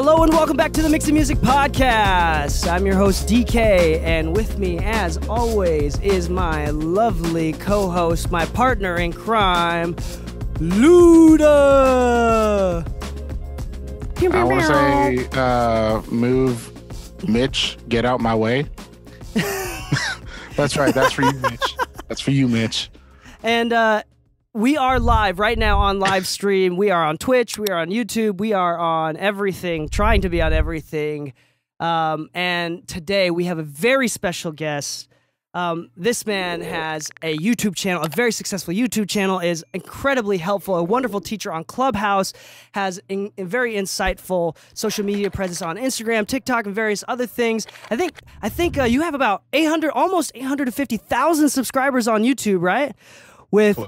Hello and welcome back to the Mix and Music Podcast. I'm your host, Dee Kei, and with me, as always, is my lovely co-host, my partner in crime, Luda. I want to say, move, Mitch, get out my way. That's right. That's for you, Mitch. That's for you, Mitch. And we are live right now on live stream. We are on Twitch. We are on YouTube. We are on everything, trying to be on everything. And today we have a very special guest. This man has a YouTube channel, a very successful YouTube channel, is incredibly helpful, a wonderful teacher on Clubhouse, has a very insightful social media presence on Instagram, TikTok, and various other things. I think you have about 800, almost 850,000 subscribers on YouTube, right? With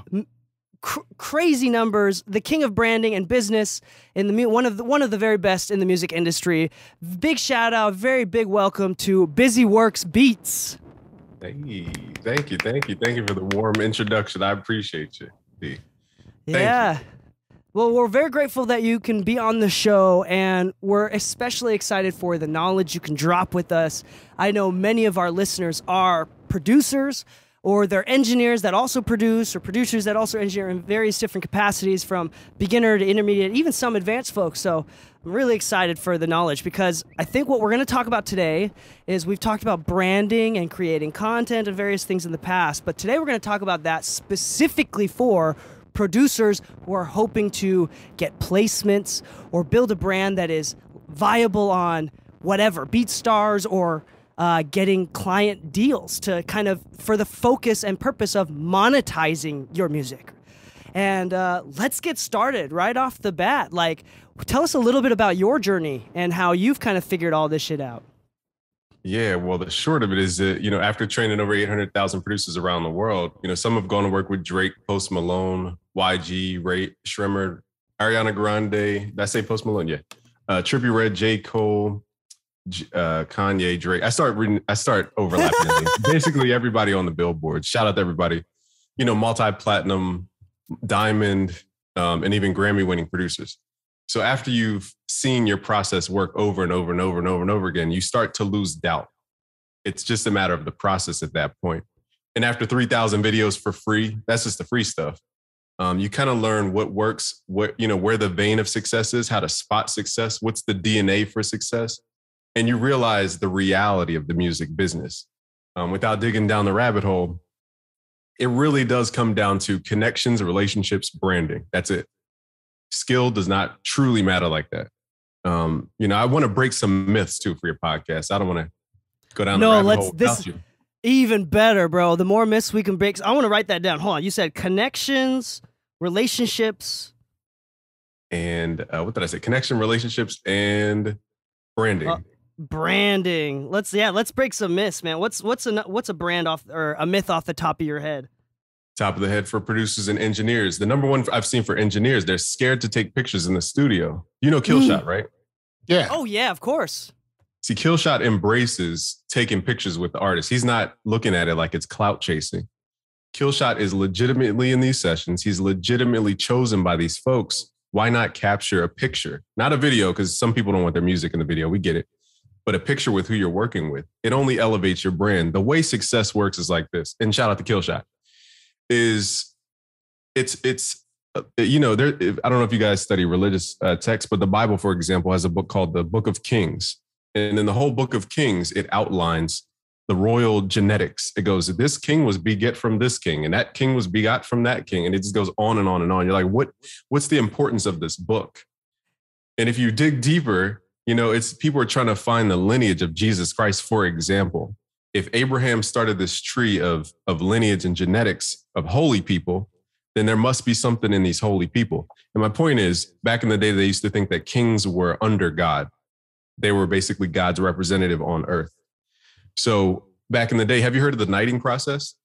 crazy numbers, the king of branding and business in the one of the very best in the music industry. Big shout out, very big welcome to Busy Works Beats. Hey, thank you for the warm introduction. I appreciate you. Thank you. Well, we're very grateful that you can be on the show, and we're especially excited for the knowledge you can drop with us. I know many of our listeners are producers, or they're engineers that also produce, or producers that also engineer in various different capacities, from beginner to intermediate, even some advanced folks. So I'm really excited for the knowledge, because I think what we're going to talk about today is, we've talked about branding and creating content and various things in the past, but today we're going to talk about that specifically for producers who are hoping to get placements or build a brand that is viable on whatever, BeatStars, or getting client deals to kind of, for the focus and purpose of monetizing your music. And let's get started right off the bat. Like, tell us a little bit about your journey and how you've kind of figured all this shit out. Yeah, well, the short of it is that, after training over 800,000 producers around the world, some have gone to work with Drake, Post Malone, YG, Ray Shrimmer, Ariana Grande. Did I say Post Malone? Yeah. Trippie Redd, J. Cole, Kanye, Drake. I start overlapping. Basically everybody on the Billboard. Shout out to everybody. Multi-platinum, diamond, and even Grammy-winning producers. So after you've seen your process work over and over and over and over and over again, you start to lose doubt. It's just a matter of the process at that point. And after 3,000 videos for free, that's just the free stuff. You kind of learn what works, where the vein of success is, how to spot success, what's the DNA for success. And you realize the reality of the music business. Without digging down the rabbit hole, it really does come down to connections, relationships, branding. That's it. Skill does not truly matter like that. I want to break some myths too for your podcast. I don't want to go down the rabbit hole without you. Even better, bro. The more myths we can break. I want to write that down. Hold on. You said connections, relationships, and what did I say? Connection, relationships, and branding. Branding. Let's break some myths, man. What's a brand off, or a myth off the top of your head? Top of the head for producers and engineers. The number one I've seen for engineers, they're scared to take pictures in the studio. Killshot, right? Yeah. Oh yeah, of course. See, Killshot embraces taking pictures with the artist. He's not looking at it like it's clout chasing. Killshot is legitimately in these sessions. He's legitimately chosen by these folks. Why not capture a picture? Not a video, because some people don't want their music in the video. We get it. But a picture with who you're working with. It only elevates your brand. The way success works is like this. And shout out to Killshot. I don't know if you guys study religious texts, but the Bible, for example, has a book called the Book of Kings. And in the whole Book of Kings, it outlines the royal genetics. It goes, this king was beget from this king, and that king was begot from that king. And it just goes on and on and on. You're like, what's the importance of this book? And if you dig deeper, it's people are trying to find the lineage of Jesus Christ, for example. If Abraham started this tree of lineage and genetics of holy people, then there must be something in these holy people. And my point is, back in the day, they used to think that kings were under God. They were basically God's representative on earth. So back in the day, have you heard of the knighting process?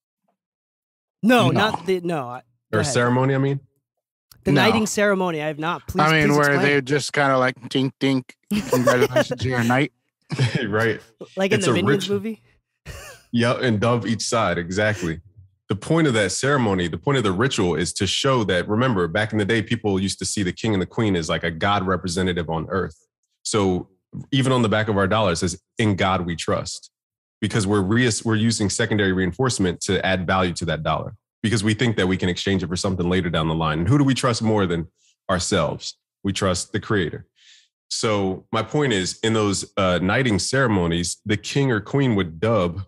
No. Or ceremony, I mean? The knighting ceremony, I have not. Please where explain. they just kind of like tink, tink, congratulations, you're a knight. Right. Like in the Minions movie? Yeah, and dove each side, exactly. The point of that ceremony, the point of the ritual is to show that, remember, back in the day, people used to see the king and the queen as like a God representative on earth. So even on the back of our dollar, it says, "In God we trust," because we're using secondary reinforcement to add value to that dollar because we think that we can exchange it for something later down the line. And who do we trust more than ourselves? We trust the Creator. So my point is, in those knighting ceremonies, the king or queen would dub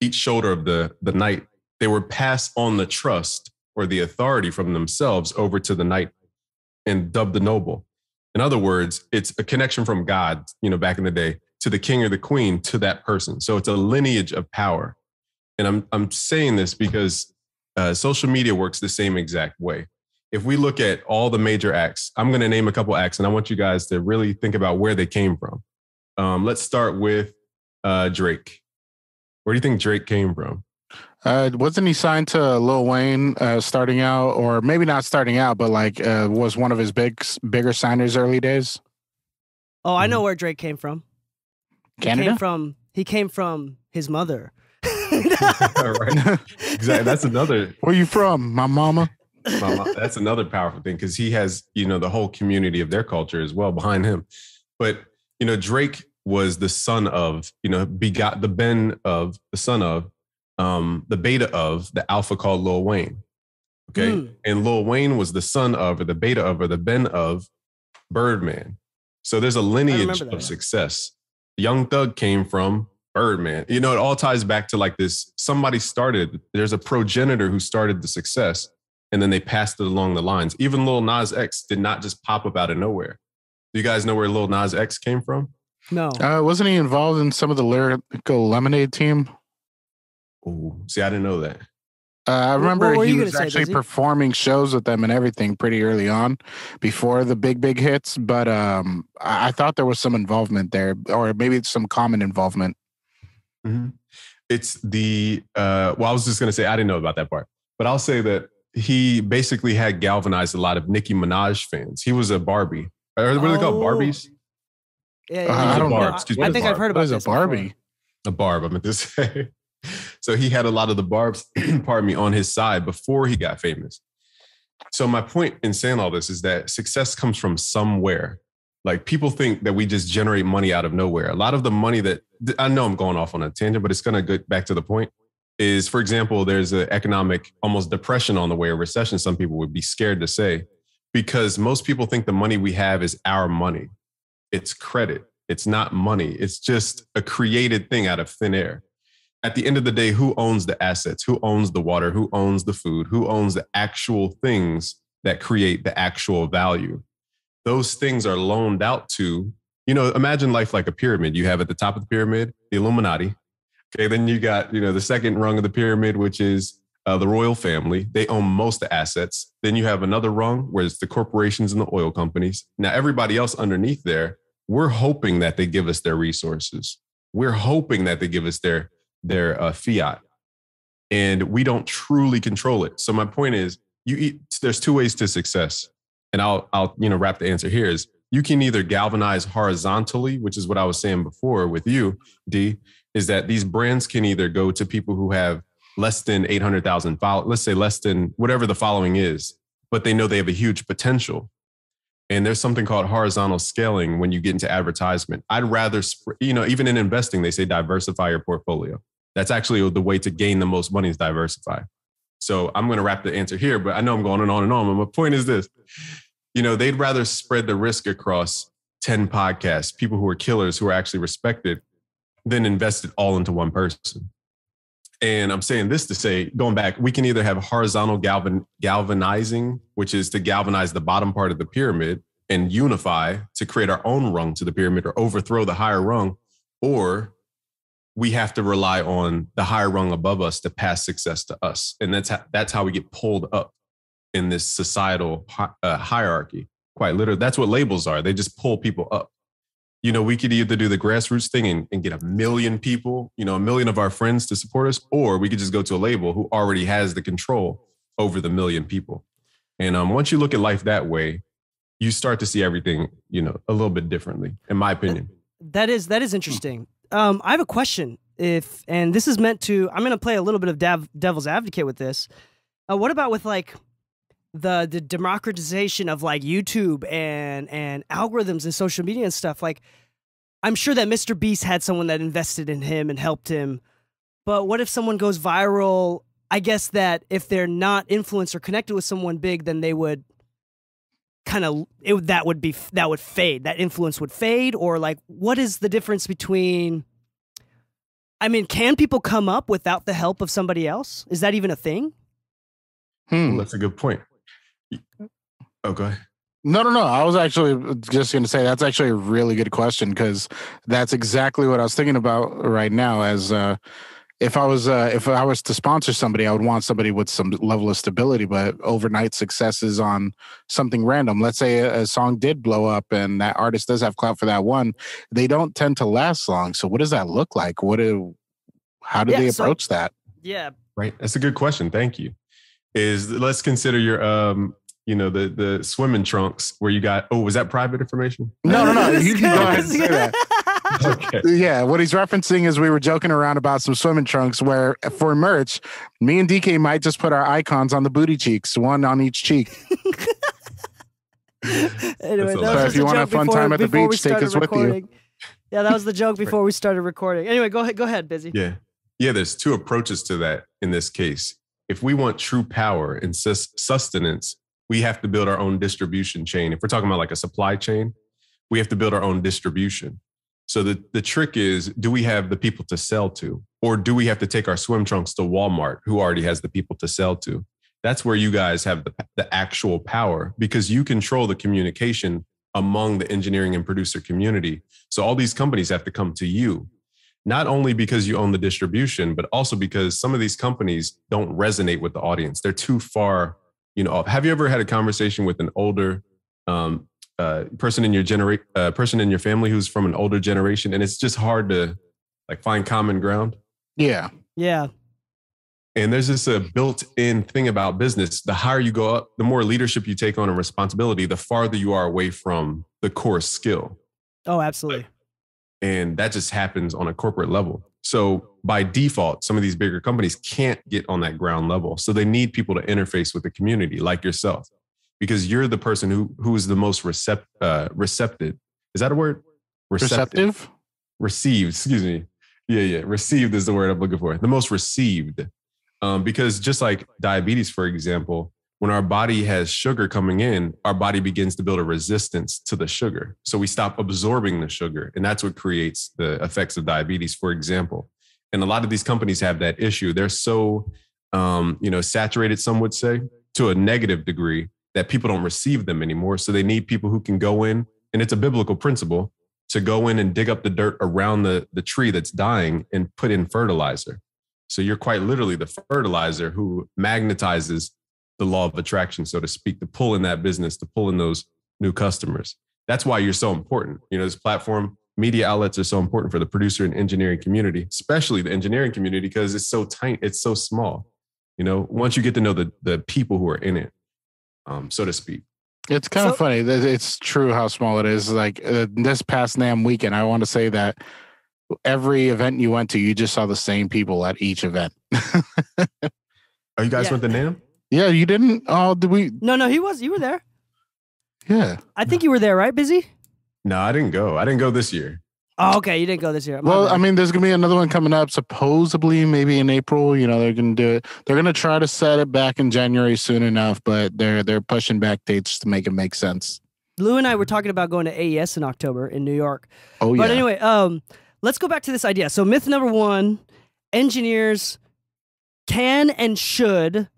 each shoulder of the knight. They would pass on the trust or the authority from themselves over to the knight and dub the noble. In other words, it's a connection from God, back in the day, to the king or the queen, to that person. So it's a lineage of power. And I'm saying this because social media works the same exact way. If we look at all the major acts, I'm going to name a couple acts, and I want you guys to really think about where they came from. Let's start with Drake. Where do you think Drake came from? Wasn't he signed to Lil Wayne starting out, or maybe not starting out, but was one of his bigger signers early days? Oh, I know where Drake came from. Canada? He came from his mother. Right. Exactly. That's another. Where you from? My mama. That's another powerful thing because he has, the whole community of their culture as well behind him. But, Drake was the son of, begot the Ben of, the son of, the beta of the alpha called Lil Wayne. Okay. And Lil Wayne was the son of, or the beta of, or the Ben of Birdman. So there's a lineage of success. Young Thug came from Birdman. It all ties back to this. There's a progenitor who started the success, and then they passed it along the lines. Even Lil Nas X did not just pop up out of nowhere. Do you guys know where Lil Nas X came from? No. Wasn't he involved in some of the Lyrical Lemonade team? Oh, see, I didn't know that. I remember he was actually performing shows with them and everything pretty early on before the big hits. But I thought there was some involvement there, or maybe it's some common involvement. Mm-hmm. It's the, I was just going to say, I didn't know about that part, but I'll say that he basically had galvanized a lot of Nicki Minaj fans. He was a Barbie. What are they called? Barbies? Yeah. I don't know. I think I've heard about this. A Barbie? A barb, I meant to say. So he had a lot of the barbs, on his side before he got famous. So my point in saying all this is that success comes from somewhere. People think that we just generate money out of nowhere. A lot of the money that, I know I'm going off on a tangent, but it's going to get back to the point, is, for example, there's an economic almost depression on the way, a recession, some people would be scared to say, because most people think the money we have is our money. It's credit. It's not money. It's just a created thing out of thin air. At the end of the day, who owns the assets? Who owns the water? Who owns the food? Who owns the actual things that create the actual value? Those things are loaned out to, imagine life like a pyramid. You have at the top of the pyramid, the Illuminati. Okay, then you got, the second rung of the pyramid, which is the royal family. They own most of the assets. Then you have another rung where it's the corporations and the oil companies. Now, everybody else underneath there, we're hoping that they give us their resources. We're hoping that they give us their fiat, and we don't truly control it. So my point is, there's two ways to success, and I'll wrap the answer here is you can either galvanize horizontally, which is what I was saying before with you, D, is that these brands can either go to people who have less than 800,000 followers, let's say less than whatever the following is, but they know they have a huge potential. And there's something called horizontal scaling when you get into advertisement. I'd rather, even in investing, they say diversify your portfolio. That's actually the way to gain the most money is diversify. So I'm going to wrap the answer here, but I know I'm going on and on. But my point is this, they'd rather spread the risk across 10 podcasts, people who are killers, who are actually respected, than invest it all into one person. And I'm saying this to say, going back, we can either have horizontal galvanizing, which is to galvanize the bottom part of the pyramid and unify to create our own rung to the pyramid or overthrow the higher rung, or we have to rely on the higher rung above us to pass success to us. And that's how we get pulled up in this societal hierarchy. Quite literally, that's what labels are. They just pull people up. We could either do the grassroots thing and get 1 million people, 1 million of our friends to support us, or we could just go to a label who already has the control over the 1 million people. And once you look at life that way, you start to see everything, a little bit differently, in my opinion. That is interesting. I have a question. And this is meant to, I'm going to play a little bit of devil's advocate with this. What about with the democratization of YouTube and algorithms and social media and stuff? I'm sure that Mr. Beast had someone that invested in him and helped him. But what if someone goes viral? I guess that if they're not influenced or connected with someone big, then they would kind of that would fade. That influence would fade, or like, what is the difference between? I mean, can people come up without the help of somebody else? Is that even a thing? Well, that's a good point. Oh, go ahead. No. I was actually just going to say that's actually a really good question, because that's exactly what I was thinking about right now. As if I was to sponsor somebody, I would want somebody with some level of stability, but overnight successes on something random. Let's say a song did blow up and that artist does have clout for that one. They don't tend to last long. So what does that look like? How do they approach that? Yeah. Right. That's a good question. Thank you. Let's consider your the swimming trunks where you got, was that private information? No. You can go ahead and say that. Okay. Yeah, what he's referencing is we were joking around about some swimming trunks where for merch, me and Dee Kei might just put our icons on the booty cheeks, one on each cheek. Anyway, so if you want to have fun time at the beach, take us with you. Yeah, that was the joke before we started recording. Anyway, go ahead, Busy. Yeah, there's two approaches to that in this case. If we want true power and sustenance, we have to build our own distribution chain. If we're talking about like a supply chain, we have to build our own distribution. So the trick is, do we have the people to sell to? Or do we have to take our swim trunks to Walmart, who already has the people to sell to? That's where you guys have the actual power, because you control the communication among the engineering and producer community. So all these companies have to come to you, not only because you own the distribution, but also because some of these companies don't resonate with the audience. They're too far, Have you ever had a conversation with an older person in your family who's from an older generation, and it's just hard to like find common ground? Yeah. And there's this built-in thing about business. The higher you go up, the more leadership you take on and responsibility, the farther you are away from the core skill. Oh, absolutely. And that just happens on a corporate level. So by default, some of these bigger companies can't get on that ground level. So they need people to interface with the community like yourself, because you're the person who is the most receptive. Is that a word? Receptive? Received, excuse me. Yeah. Received is the word I'm looking for. The most received. Because just like diabetes, for example, when our body has sugar coming in, our body begins to build a resistance to the sugar. So we stop absorbing the sugar. And that's what creates the effects of diabetes, for example. And a lot of these companies have that issue. They're so, saturated, some would say, to a negative degree that people don't receive them anymore. So they need people who can go in, and it's a biblical principle, to go in and dig up the dirt around the tree that's dying and put in fertilizer. So you're quite literally the fertilizer who magnetizes the law of attraction, so to speak, to pull in that business, to pull in those new customers. That's why you're so important. This platform, media outlets are so important for the producer and engineering community, especially the engineering community, because it's so tiny, it's so small. Once you get to know the people who are in it, so to speak. It's kind of funny. It's true how small it is. Like this past NAMM weekend, I want to say that every event you went to, you just saw the same people at each event. Oh, you guys went to NAMM? Yeah, you didn't? Oh, did we? No, you were there. Yeah. I think you were there, right, Busy? No, I didn't go. I didn't go this year. Oh, okay. You didn't go this year. Well, I mean, there's going to be another one coming up, supposedly maybe in April. They're going to do it. They're going to try to set it back in January soon enough, but they're pushing back dates to make it make sense. Lou and I were talking about going to AES in October in New York. Oh, yeah. But anyway, let's go back to this idea. So myth number one, engineers can and should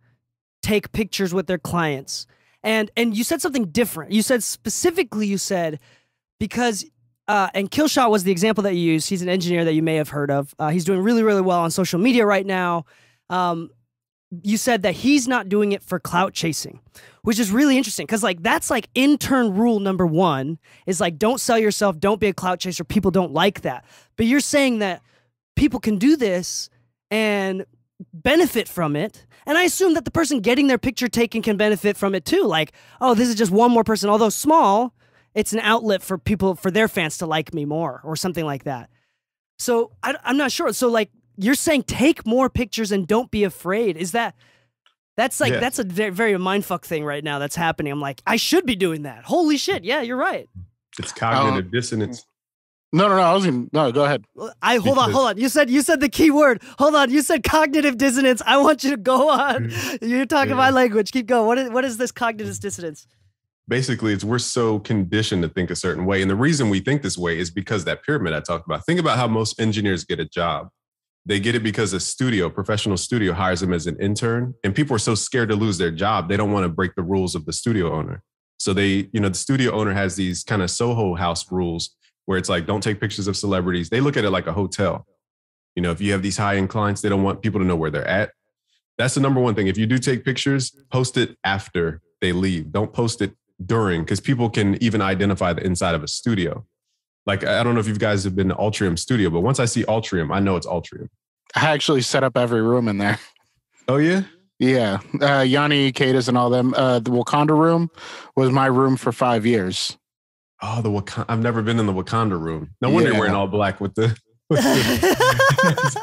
take pictures with their clients. And you said something different. You said because, and Killshot was the example that you used. He's an engineer that you may have heard of. He's doing really, really well on social media right now. You said that he's not doing it for clout chasing, which is really interesting, because that's intern rule number one is don't sell yourself, don't be a clout chaser. People don't like that. But you're saying that people can do this and benefit from it. And I assume that the person getting their picture taken can benefit from it too. Oh, this is just one more person, although small, it's an outlet for people, for their fans to like me more or something like that. So I'm not sure. So you're saying take more pictures and don't be afraid. Is that's a very, very mindfuck thing right now that's happening. I'm I should be doing that. Holy shit. Yeah, you're right. It's cognitive dissonance. No. I was gonna, no. Go ahead. Hold on. You said the key word. Hold on. You said cognitive dissonance. I want you to go on. You're talking my language. Keep going. What is this cognitive dissonance? Basically, we're so conditioned to think a certain way. And the reason we think this way is because that pyramid I talked about. Think about how most engineers get a job. They get it because a professional studio hires them as an intern. And people are so scared to lose their job, they don't want to break the rules of the studio owner. So the studio owner has these kind of Soho House rules where it's like, don't take pictures of celebrities. They look at it like a hotel. If you have these high-end clients, they don't want people to know where they're at. That's the number one thing. If you do take pictures, post it after they leave. Don't post it during, because people can even identify the inside of a studio. Like, I don't know if you guys have been to Ultrium Studio, but once I see Ultrium, I know it's Ultrium. I actually set up every room in there. Oh, yeah? Yeah. Yanni, Cadis, and all them. The Wakanda room was my room for 5 years. Oh, the Wakanda. I've never been in the Wakanda room. No wonder you're wearing all black with the...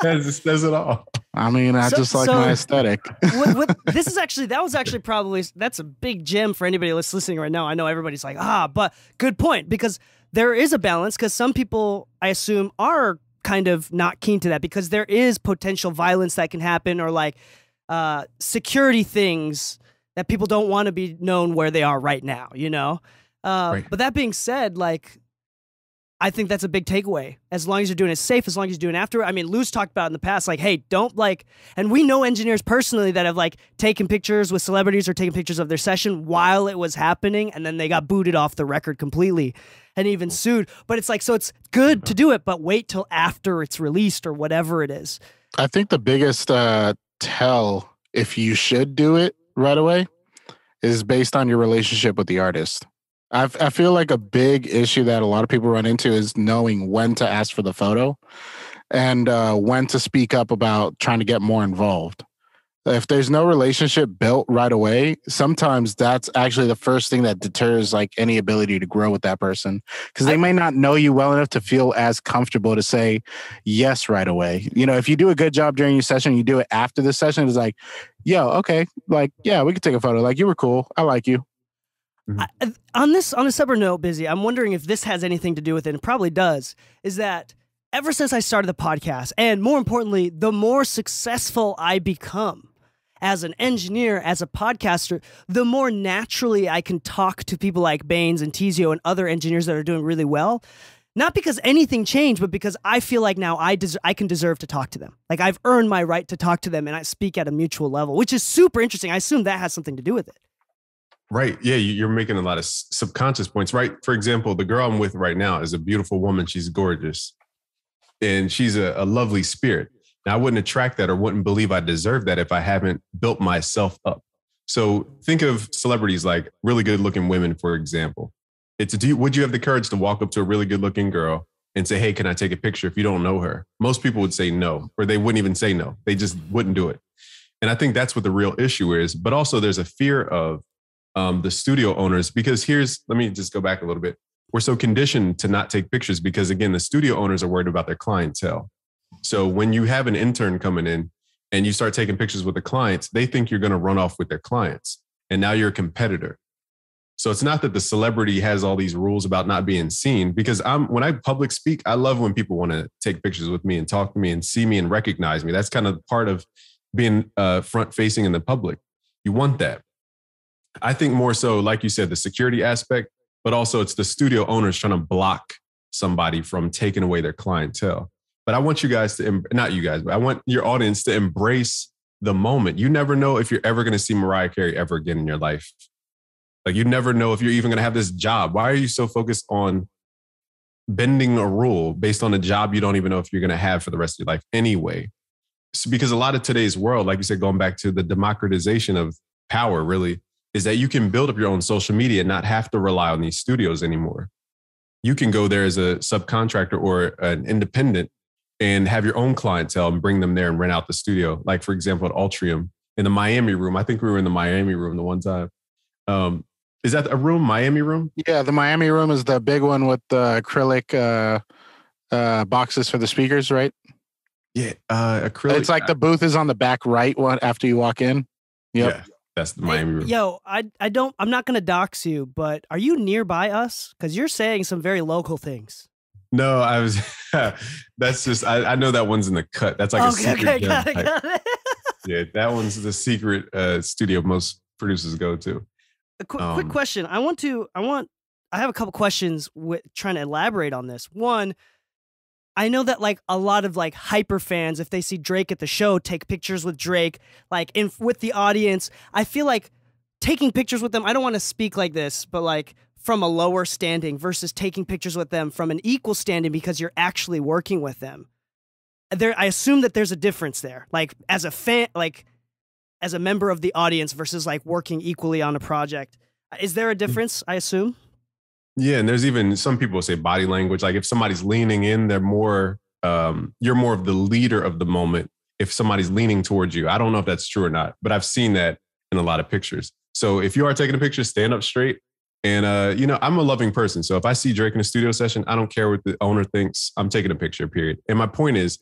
says it all. I mean, I just like my aesthetic. That was actually probably, that's a big gem for anybody listening right now. I know everybody's like, but good point, because there is a balance, because some people, I assume, are kind of not keen to that because there is potential violence that can happen, or like security things that people don't want to be known where they are right now, Right. But that being said, like, I think that's a big takeaway. As long as you're doing it safe, as long as you're doing it after. I mean, Lu's talked about in the past, like, hey, don't and we know engineers personally that have taken pictures with celebrities or taken pictures of their session while it was happening, and then they got booted off the record completely and even sued. But it's like, so it's good to do it, but wait till after it's released or whatever it is. I think the biggest tell if you should do it right away is based on your relationship with the artist. I feel like a big issue that a lot of people run into is knowing when to ask for the photo and when to speak up about trying to get more involved. If there's no relationship built right away, sometimes that's actually the first thing that deters any ability to grow with that person, because they may not know you well enough to feel as comfortable to say yes right away. If you do a good job during your session, you do it after the session, it's like, yo, okay, yeah, we could take a photo. You were cool. I like you. On a separate note, Busy, I'm wondering if this has anything to do with it. It probably does. Is that ever since I started the podcast, and more importantly, the more successful I become as an engineer, as a podcaster, the more naturally I can talk to people like Baines and Tizio and other engineers that are doing really well. Not because anything changed, but because I feel like now I can deserve to talk to them. Like, I've earned my right to talk to them, and I speak at a mutual level, which is super interesting. I assume that has something to do with it. Right. Yeah, you're making a lot of subconscious points, right? For example, the girl I'm with right now is a beautiful woman. She's gorgeous. And she's a lovely spirit. Now, I wouldn't attract that or wouldn't believe I deserve that if I haven't built myself up. So think of celebrities like really good looking women, for example. Would you have the courage to walk up to a really good looking girl and say, hey, can I take a picture if you don't know her? Most people would say no, or they wouldn't even say no. They just wouldn't do it. And I think that's what the real issue is. But also there's a fear of the studio owners, because let me just go back a little bit. We're so conditioned to not take pictures because, again, the studio owners are worried about their clientele. So when you have an intern coming in and you start taking pictures with the clients, they think you're going to run off with their clients. And now you're a competitor. So it's not that the celebrity has all these rules about not being seen, because when I public speak, I love when people want to take pictures with me and talk to me and see me and recognize me. That's kind of part of being front facing in the public. You want that. I think more so, like you said, the security aspect, but also it's the studio owners trying to block somebody from taking away their clientele. But I want you guys to, not you guys, but I want your audience to embrace the moment. You never know if you're ever going to see Mariah Carey ever again in your life. You never know if you're even going to have this job. Why are you so focused on bending a rule based on a job you don't even know if you're going to have for the rest of your life anyway? Because a lot of today's world, like you said, going back to the democratization of power, really, is that you can build up your own social media and not have to rely on these studios anymore. You can go there as a subcontractor or an independent and have your own clientele and bring them there and rent out the studio. Like, for example, at Ultrium in the Miami room. I think we were in the Miami room the one time. Is that a room, Miami room? Yeah, the Miami room is the big one with the acrylic boxes for the speakers, right? Yeah, acrylic. It's like the booth is on the back right one after you walk in. Yep. Yeah. That's the Miami room. Yo, I'm not going to dox you, but are you nearby us? Because you're saying some very local things. No, I was. That's just. I know that one's in the cut. That's like a secret. Got it. Yeah, that one's the secret studio most producers go to. A quick question. I have a couple questions trying to elaborate on this. One, I know that like a lot of like hyper fans, if they see Drake at the show, take pictures with Drake, like with the audience. I feel like taking pictures with them, I don't want to speak like this, but like from a lower standing versus taking pictures with them from an equal standing because you're actually working with them. I assume that there's a difference there. Like as a fan, like as a member of the audience versus like working equally on a project. Is there a difference, I assume? Yeah, and there's even some people say body language. Like if somebody's leaning in, they're more, you're more of the leader of the moment. If somebody's leaning towards you, I don't know if that's true or not, but I've seen that in a lot of pictures. So if you are taking a picture, stand up straight. And, you know, I'm a loving person. So if I see Drake in a studio session, I don't care what the owner thinks. I'm taking a picture, period. And my point is,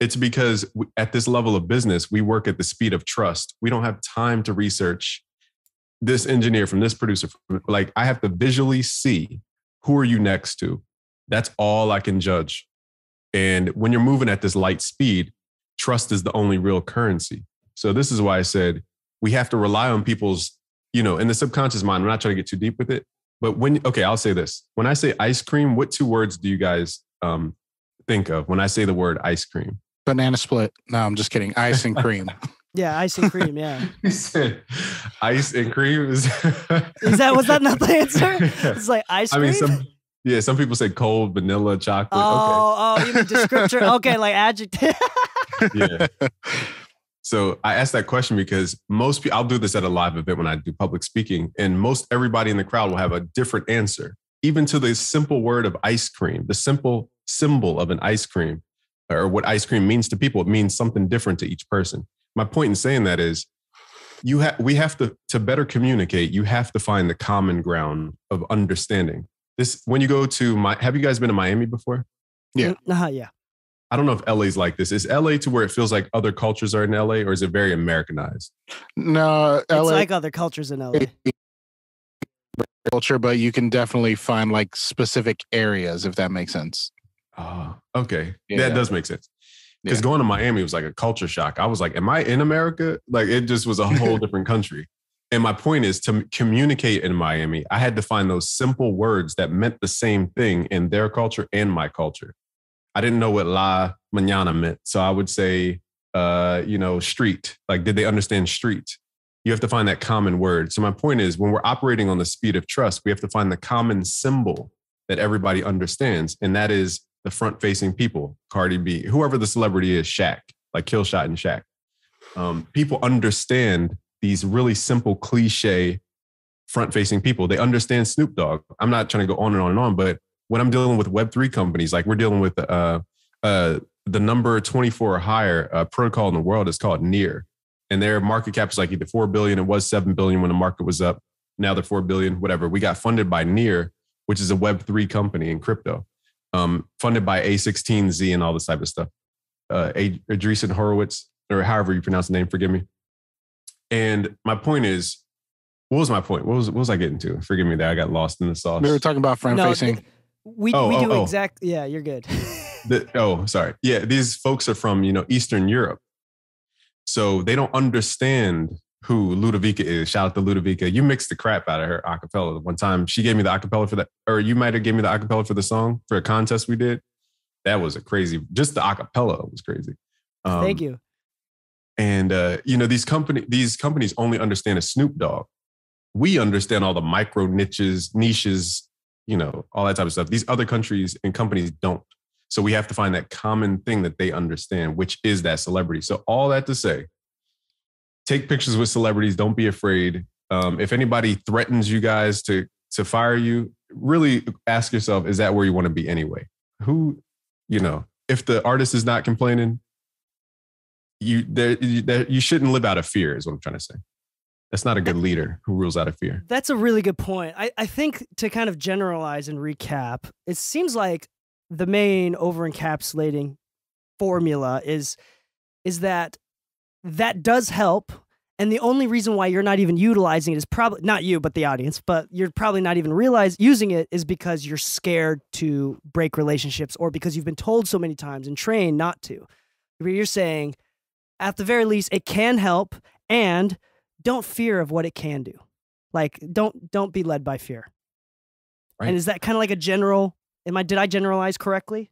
it's because at this level of business, we work at the speed of trust. We don't have time to research this engineer from this producer. Like I have to visually see who are you next to. That's all I can judge. And when you're moving at this light speed, trust is the only real currency. So this is why I said we have to rely on people's, you know, in the subconscious mind. I'm not trying to get too deep with it, but I'll say this. When I say ice cream, what two words do you guys think of when I say the word ice cream? Banana split. No, I'm just kidding. Ice and cream. Yeah, ice and cream. Yeah. You said ice and cream was that not the answer? It's like ice cream. I mean, some people say cold, vanilla, chocolate. Oh, you mean descriptor? Okay, like adjective. Yeah. So I asked that question because most people, I'll do this at a live event when I do public speaking, and most everybody in the crowd will have a different answer, even to the simple word of ice cream, the simple symbol of an ice cream, or what ice cream means to people. It means something different to each person. My point in saying that is we have to better communicate. You have to find the common ground of understanding. When you go to have you guys been to Miami before? Yeah. Yeah. I don't know if LA's like this. Is LA to where it feels like other cultures are in LA, or is it very Americanized? No, LA, it's like other cultures in LA. Culture, but you can definitely find like specific areas, if that makes sense. Okay. Yeah. That does make sense. Because going to Miami was like a culture shock. I was like, am I in America? Like it just was a whole different country. And my point is to communicate in Miami, I had to find those simple words that meant the same thing in their culture and my culture. I didn't know what la mañana meant. So I would say, street. Like, did they understand street? You have to find that common word. So my point is, when we're operating on the speed of trust, we have to find the common symbol that everybody understands. And that is the front-facing people, Cardi B, whoever the celebrity is, Shaq, like Killshot and Shaq. People understand these really simple, cliche front-facing people. They understand Snoop Dogg. I'm not trying to go on and on and on, but when I'm dealing with Web3 companies, like we're dealing with the number 24 or higher protocol in the world is called Near. And their market cap is like either 4 billion. It was 7 billion when the market was up. Now they're 4 billion, whatever. We got funded by Near, which is a Web3 company in crypto. Funded by A16Z and all this type of stuff. Andreessen Horowitz, or however you pronounce the name, forgive me. And my point is, what was my point? What was I getting to? Forgive me there. I got lost in the sauce. We were talking about front-facing. We do exact. Yeah, you're good. Sorry. Yeah, these folks are from, Eastern Europe. So they don't understand who Ludovica is. Shout out to Ludovica. You mixed the crap out of her acapella. One time she gave me the acapella for that, or you might have gave me the acapella for the song for a contest we did. That was just the acapella was crazy. Thank you. And, these companies only understand a Snoop Dogg. We understand all the micro niches, all that type of stuff. These other countries and companies don't. So we have to find that common thing that they understand, which is that celebrity. So all that to say, take pictures with celebrities. Don't be afraid. If anybody threatens you guys to fire you, really ask yourself, is that where you want to be anyway? If the artist is not complaining, you shouldn't live out of fear is what I'm trying to say. That's not a good leader who rules out of fear. That's a really good point. I think to kind of generalize and recap, it seems like the main over-encapsulating formula is that does help, And the only reason why you're not even utilizing it is probably not you, but the audience, but you're probably not even using it is because you're scared to break relationships or because you've been told so many times and trained not to. You're saying, at the very least, it can help, and don't fear of what it can do. Like, don't be led by fear. Right. And is that kind of like a general? Did I generalize correctly?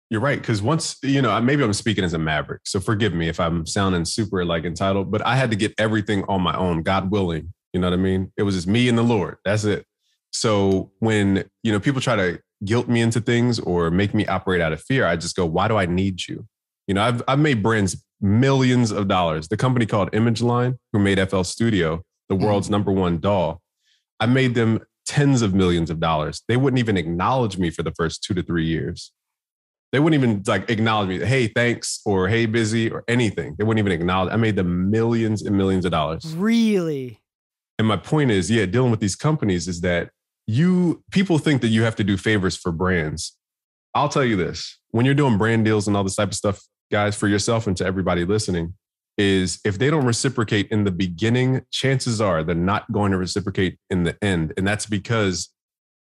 You're right. Because once, maybe I'm speaking as a maverick. So forgive me if I'm sounding super like entitled, but I had to get everything on my own, God willing. You know what I mean? It was just me and the Lord. That's it. So when, people try to guilt me into things or make me operate out of fear, I just go, why do I need you? I've made brands millions of dollars. The company called Image Line, who made FL Studio, the world's #1 doll, I made them tens of millions of dollars. They wouldn't even acknowledge me for the first 2 to 3 years. They wouldn't even acknowledge me. Hey, thanks, or hey, busy, or anything. They wouldn't even acknowledge. I made them millions and millions of dollars. Really? And my point is, dealing with these companies is that people think that you have to do favors for brands. I'll tell you this, when you're doing brand deals and all this type of stuff, guys, for yourself and to everybody listening, is if they don't reciprocate in the beginning, chances are they're not going to reciprocate in the end. And that's because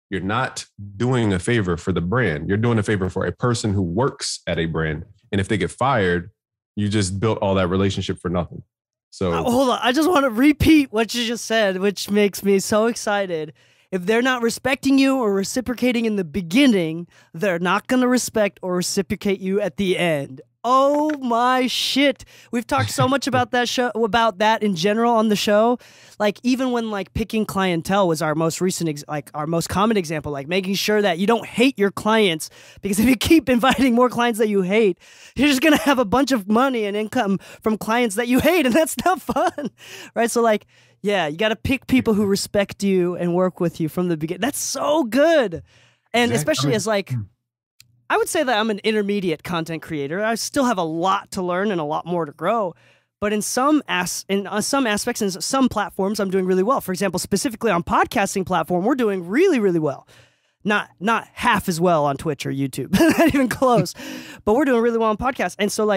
you're not doing a favor for the brand. You're doing a favor for a person who works at a brand. And if they get fired, you just built all that relationship for nothing. So hold on. I just want to repeat what you just said, which makes me so excited. If they're not respecting you or reciprocating in the beginning, they're not going to respect or reciprocate you at the end. Oh my shit. We've talked so much about that in general on the show. Like even when picking clientele was our most recent, our most common example, like making sure that you don't hate your clients, because if you keep inviting more clients that you hate, you're just going to have a bunch of money and income from clients that you hate. And that's not fun. Right. So yeah, you got to pick people who respect you and work with you from the beginning. That's so good. And especially as I would say that I'm an intermediate content creator. I still have a lot to learn and a lot more to grow. But in some aspects and some platforms, I'm doing really well. For example, specifically on podcasting platform, we're doing really, really well. Not half as well on Twitch or YouTube, not even close. But we're doing really well on podcasts. And so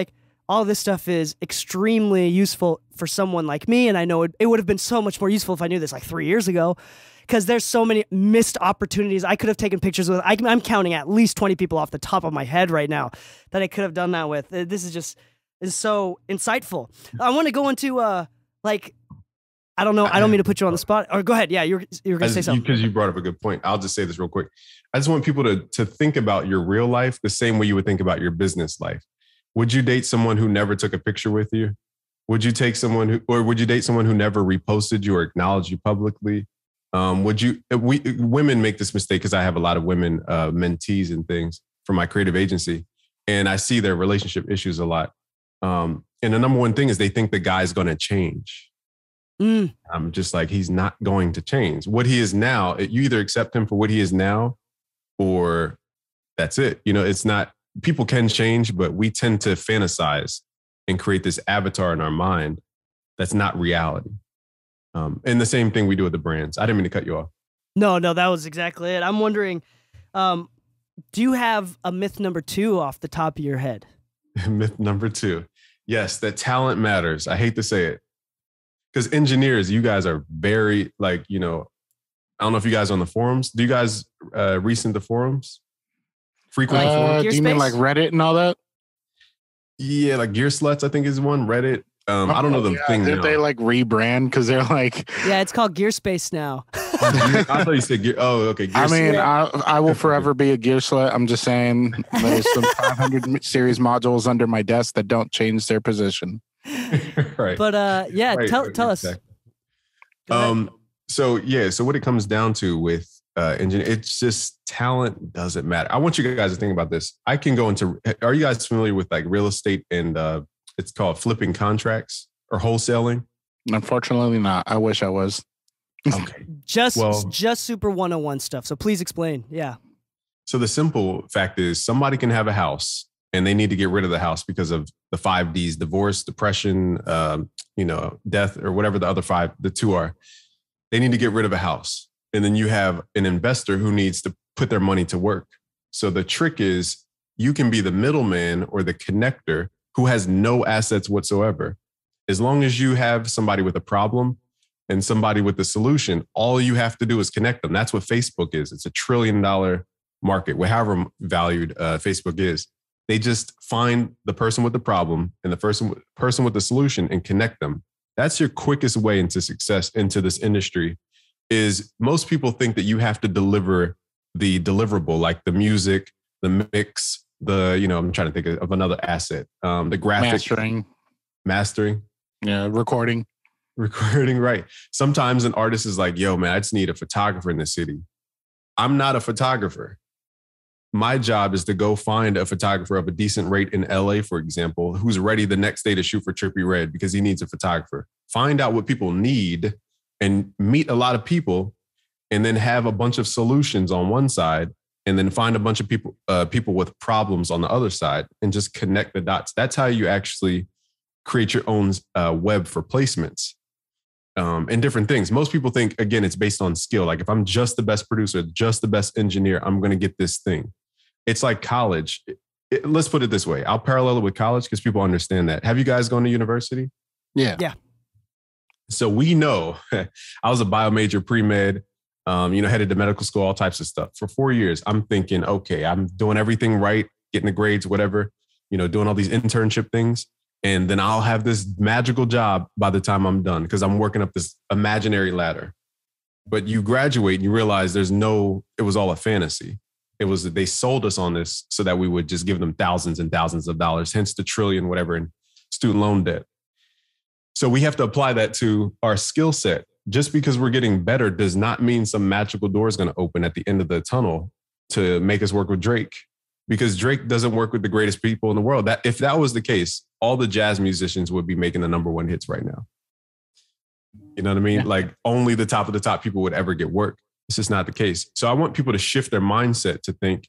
all this stuff is extremely useful for someone like me. And I know it would have been so much more useful if I knew this 3 years ago. Because there's so many missed opportunities. I could have taken pictures with. I'm counting at least 20 people off the top of my head right now that I could have done that with. This is so insightful. I want to go into I don't know. I don't mean to put you on the spot. Or go ahead. Yeah, you're gonna say something. Because you brought up a good point. I'll just say this real quick. I just want people to think about your real life the same way you would think about your business life. Would you date someone who never took a picture with you? Would you date someone who never reposted you or acknowledged you publicly? Women make this mistake because I have a lot of women mentees and things from my creative agency, and I see their relationship issues a lot. And the #1 thing is they think the guy's going to change. I'm just he's not going to change. What he is now, you either accept him for what he is now, or that's it. It's not. People can change, but we tend to fantasize and create this avatar in our mind that's not reality. And the same thing we do with the brands. I didn't mean to cut you off. No, that was exactly it. I'm wondering, do you have a myth #2 off the top of your head? Myth #2. Yes, that talent matters. I hate to say it. Because engineers, you guys are very I don't know if you guys are on the forums. Do you guys recent the forums? Frequent the forums? Do you mean Reddit and all that? Yeah, Gear Sluts, I think is one. Reddit. I don't know the thing. Did they rebrand? Because they're yeah, it's called Gear Space now. I thought you said Gear. Oh, okay. Gear I will forever be a Gear Slut. I'm just saying there's some 500 series modules under my desk that don't change their position. Right. But tell us. So what it comes down to with engineer, it's just talent doesn't matter. I want you guys to think about this. I can go into. Are you guys familiar with real estate and it's called flipping contracts or wholesaling? Unfortunately not. I wish I was. Okay. Just super 101 stuff. So please explain. Yeah. So the simple fact is somebody can have a house and they need to get rid of the house because of the 5 Ds: divorce, depression, death, or whatever the 2 are. They need to get rid of a house. And then you have an investor who needs to put their money to work. So the trick is you can be the middleman or the connector who has no assets whatsoever. As long as you have somebody with a problem and somebody with a solution, all you have to do is connect them. That's what Facebook is. It's $1 trillion market, however valued Facebook is. They just find the person with the problem and the person with the solution and connect them. That's your quickest way into success into this industry. Is most people think that you have to deliver the deliverable, like the music, the mix, I'm trying to think of another asset, the graphic. Mastering. Yeah, recording, right. Sometimes an artist is like, yo, man, I just need a photographer in the city. I'm not a photographer. My job is to go find a photographer of a decent rate in LA, for example, who's ready the next day to shoot for Trippie Redd because he needs a photographer. Find out what people need and meet a lot of people, and then have a bunch of solutions on one side, and then find a bunch of people with problems on the other side, and just connect the dots. That's how you actually create your own web for placements and different things. Most people think, again, it's based on skill. Like if I'm just the best producer, just the best engineer, I'm going to get this thing. It's like college. Let's put it this way. I'll parallel it with college because people understand that. Have you guys gone to university? Yeah. So we know I was a bio major, pre-med, headed to medical school, all types of stuff. For 4 years, I'm thinking, okay, I'm doing everything right, getting the grades, whatever, doing all these internship things. And then I'll have this magical job by the time I'm done because I'm working up this imaginary ladder. But you graduate and you realize it was all a fantasy. They sold us on this so that we would just give them thousands and thousands of dollars, hence the trillion, whatever, in student loan debt. So we have to apply that to our skill set. Just because we're getting better does not mean some magical door is going to open at the end of the tunnel to make us work with Drake. Because Drake doesn't work with the greatest people in the world. If that was the case, all the jazz musicians would be making the number one hits right now. You know what I mean? Yeah. Like only the top of the top people would ever get work. It's just not the case. So I want people to shift their mindset to think,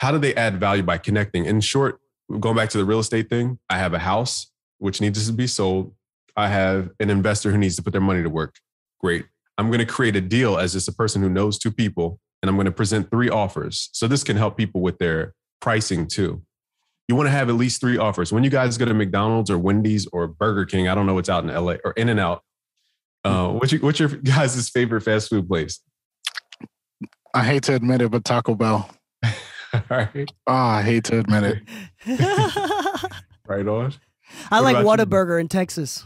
how do they add value by connecting? In short, going back to the real estate thing, I have a house which needs to be sold. I have an investor who needs to put their money to work. Great. I'm going to create a deal as just a person who knows two people, and I'm going to present 3 offers. So this can help people with their pricing too. You want to have at least 3 offers. When you guys go to McDonald's or Wendy's or Burger King, I don't know what's out in LA, or In-N-Out. What's your guys' favorite fast food place? I hate to admit it, but Taco Bell. All right. Oh, I hate to admit it. Right on. I like Whataburger in Texas.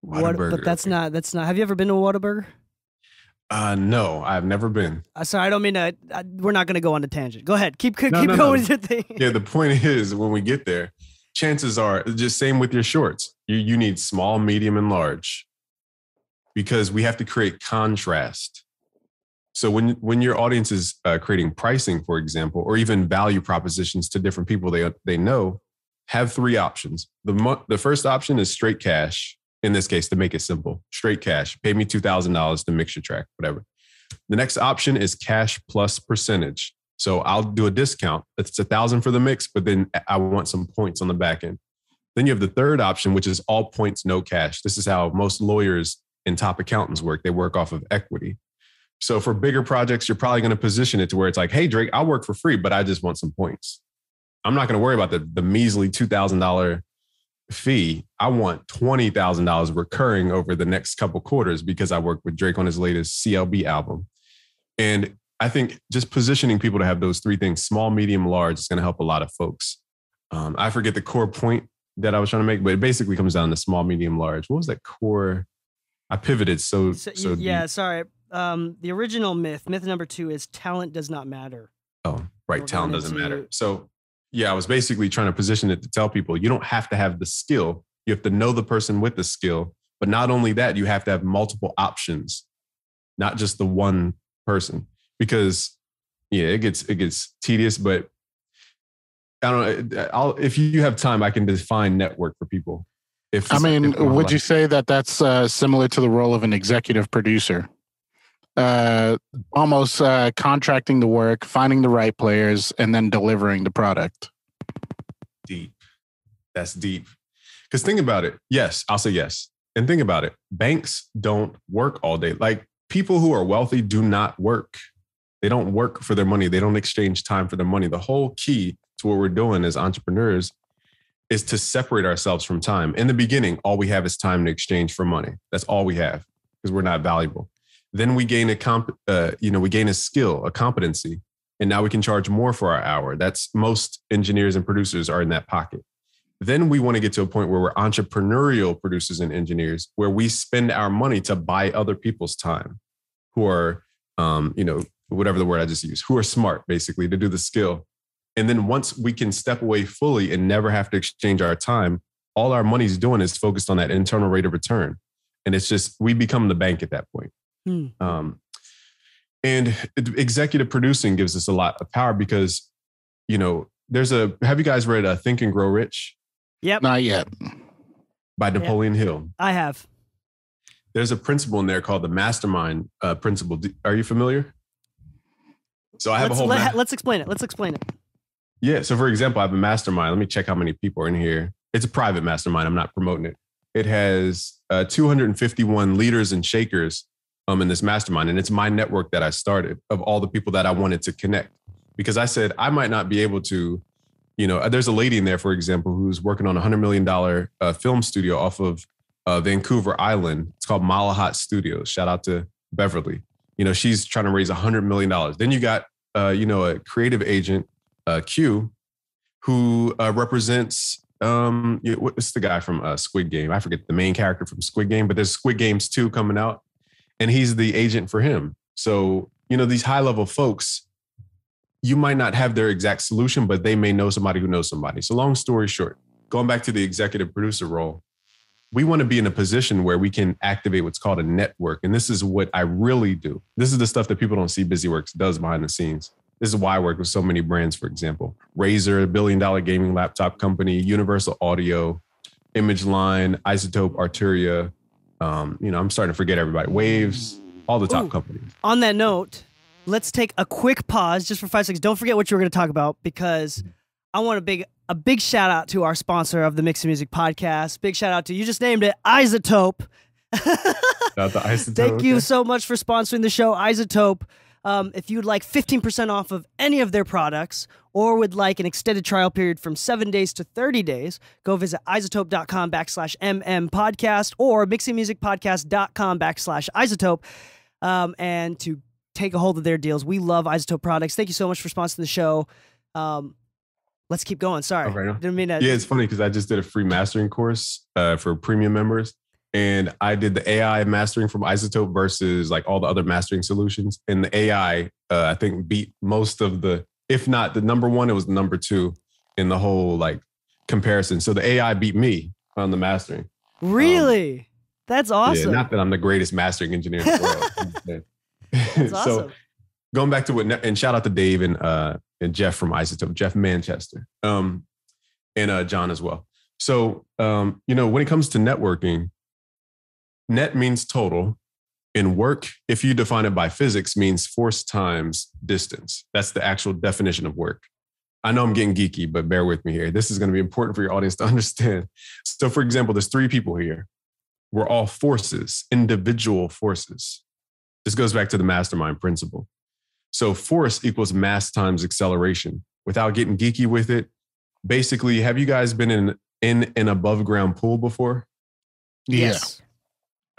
Whataburger. But that's not. Have you ever been to Whataburger? No, I've never been. Sorry, I don't mean to. We're not going to go on a tangent. Go ahead. Keep going with your thing. Yeah, the point is, when we get there, chances are, just same with your shorts. You need small, medium, and large, because we have to create contrast. So when your audience is creating pricing, for example, or even value propositions to different people they know, have 3 options. The first option is straight cash. In this case, to make it simple, straight cash. Pay me $2,000 to mix your track, whatever. The next option is cash plus percentage. So I'll do a discount. It's $1,000 for the mix, but then I want some points on the back end. Then you have the third option, which is all points, no cash. This is how most lawyers and top accountants work. They work off of equity. So for bigger projects, you're probably going to position it to where it's like, hey, Drake, I'll work for free, but I just want some points. I'm not going to worry about the measly $2,000 fee. I want $20,000 recurring over the next couple quarters because I worked with Drake on his latest CLB album. And I think just positioning people to have those 3 things, small, medium, large, is going to help a lot of folks. I forget the core point that I was trying to make, but it basically comes down to small, medium, large. What was that core? I pivoted so yeah, deep. Sorry. The original myth number 2 is talent does not matter. Oh, right. Talent doesn't matter. So yeah, I was basically trying to position it to tell people you don't have to have the skill. You have to know the person with the skill. But not only that, you have to have multiple options, not just the one person. Because yeah, it gets tedious. But I don't know. If you have time, I can define network for people. Would you say that that's similar to the role of an executive producer? Almost contracting the work, finding the right players, and then delivering the product. Deep. That's deep. Because think about it. Yes, I'll say yes. And think about it. Banks don't work all day. Like, people who are wealthy do not work. They don't work for their money. They don't exchange time for their money. The whole key to what we're doing as entrepreneurs is to separate ourselves from time. In the beginning, all we have is time to exchange for money. That's all we have because we're not valuable. Then we gain we gain a skill, a competency, and now we can charge more for our hour. That's most engineers and producers are in that pocket. Then we want to get to a point where we're entrepreneurial producers and engineers, where we spend our money to buy other people's time, who are, whatever the word I just used, who are smart, basically, to do the skill. And then once we can step away fully and never have to exchange our time, all our money's doing is focused on that internal rate of return. And it's just, we become the bank at that point. And executive producing gives us a lot of power because, have you guys read Think and Grow Rich? Yep. Not yet. By Napoleon Hill. I have. There's a principle in there called the mastermind principle. Are you familiar? So I have let's explain it. Let's explain it. Yeah. So for example, I have a mastermind. Let me check how many people are in here. It's a private mastermind. I'm not promoting it. It has 251 leaders and shakers in this mastermind. And it's my network that I started of all the people that I wanted to connect. Because I said, I might not be able to, there's a lady in there, for example, who's working on $100 million film studio off of Vancouver Island. It's called Malahat Studios. Shout out to Beverly. She's trying to raise $100 million. Then you got, a creative agent, Q, who represents, what's the guy from Squid Game? I forget the main character from Squid Game, but there's Squid Games 2 coming out, and he's the agent for him. So, these high level folks, you might not have their exact solution, but they may know somebody who knows somebody. So long story short, going back to the executive producer role, we want to be in a position where we can activate what's called a network. And this is what I really do. This is the stuff that people don't see BusyWorks does behind the scenes. This is why I work with so many brands, for example, Razer, $1 billion gaming laptop company, Universal Audio, Image Line, Isotope, Arturia. I'm starting to forget everybody. Waves, all the top companies. On that note, let's take a quick pause just for 5 seconds. Don't forget what you were going to talk about, because I want a big shout out to our sponsor of the Mix of Music podcast. Big shout out to, you just named it, Isotope. Isotope. Thank you so much for sponsoring the show, Isotope. If you'd like 15% off of any of their products, or would like an extended trial period from 7 days to 30 days, go visit isotope.com/MMpodcast or mixingmusicpodcast.com/isotope. And to take a hold of their deals. We love Isotope products. Thank you so much for sponsoring the show. Let's keep going. Sorry. Right. Didn't mean that. Yeah, it's funny because I just did a free mastering course for premium members. And I did the AI mastering from Isotope versus like all the other mastering solutions. And the AI, I think, beat most of the, if not the number one, it was the number 2 in the whole like comparison. So the AI beat me on the mastering. Really? That's awesome. Yeah, not that I'm the greatest mastering engineer in the world. That's awesome. So going back to and shout out to Dave and Jeff from Isotope, Jeff Manchester, and John as well. So, when it comes to networking, net means total. In work, if you define it by physics, means force times distance. That's the actual definition of work. I know I'm getting geeky, but bear with me here. This is going to be important for your audience to understand. So, for example, there's 3 people here. We're all forces, individual forces. This goes back to the mastermind principle. So force equals mass times acceleration. Without getting geeky with it, basically, have you guys been in an above ground pool before? Yes.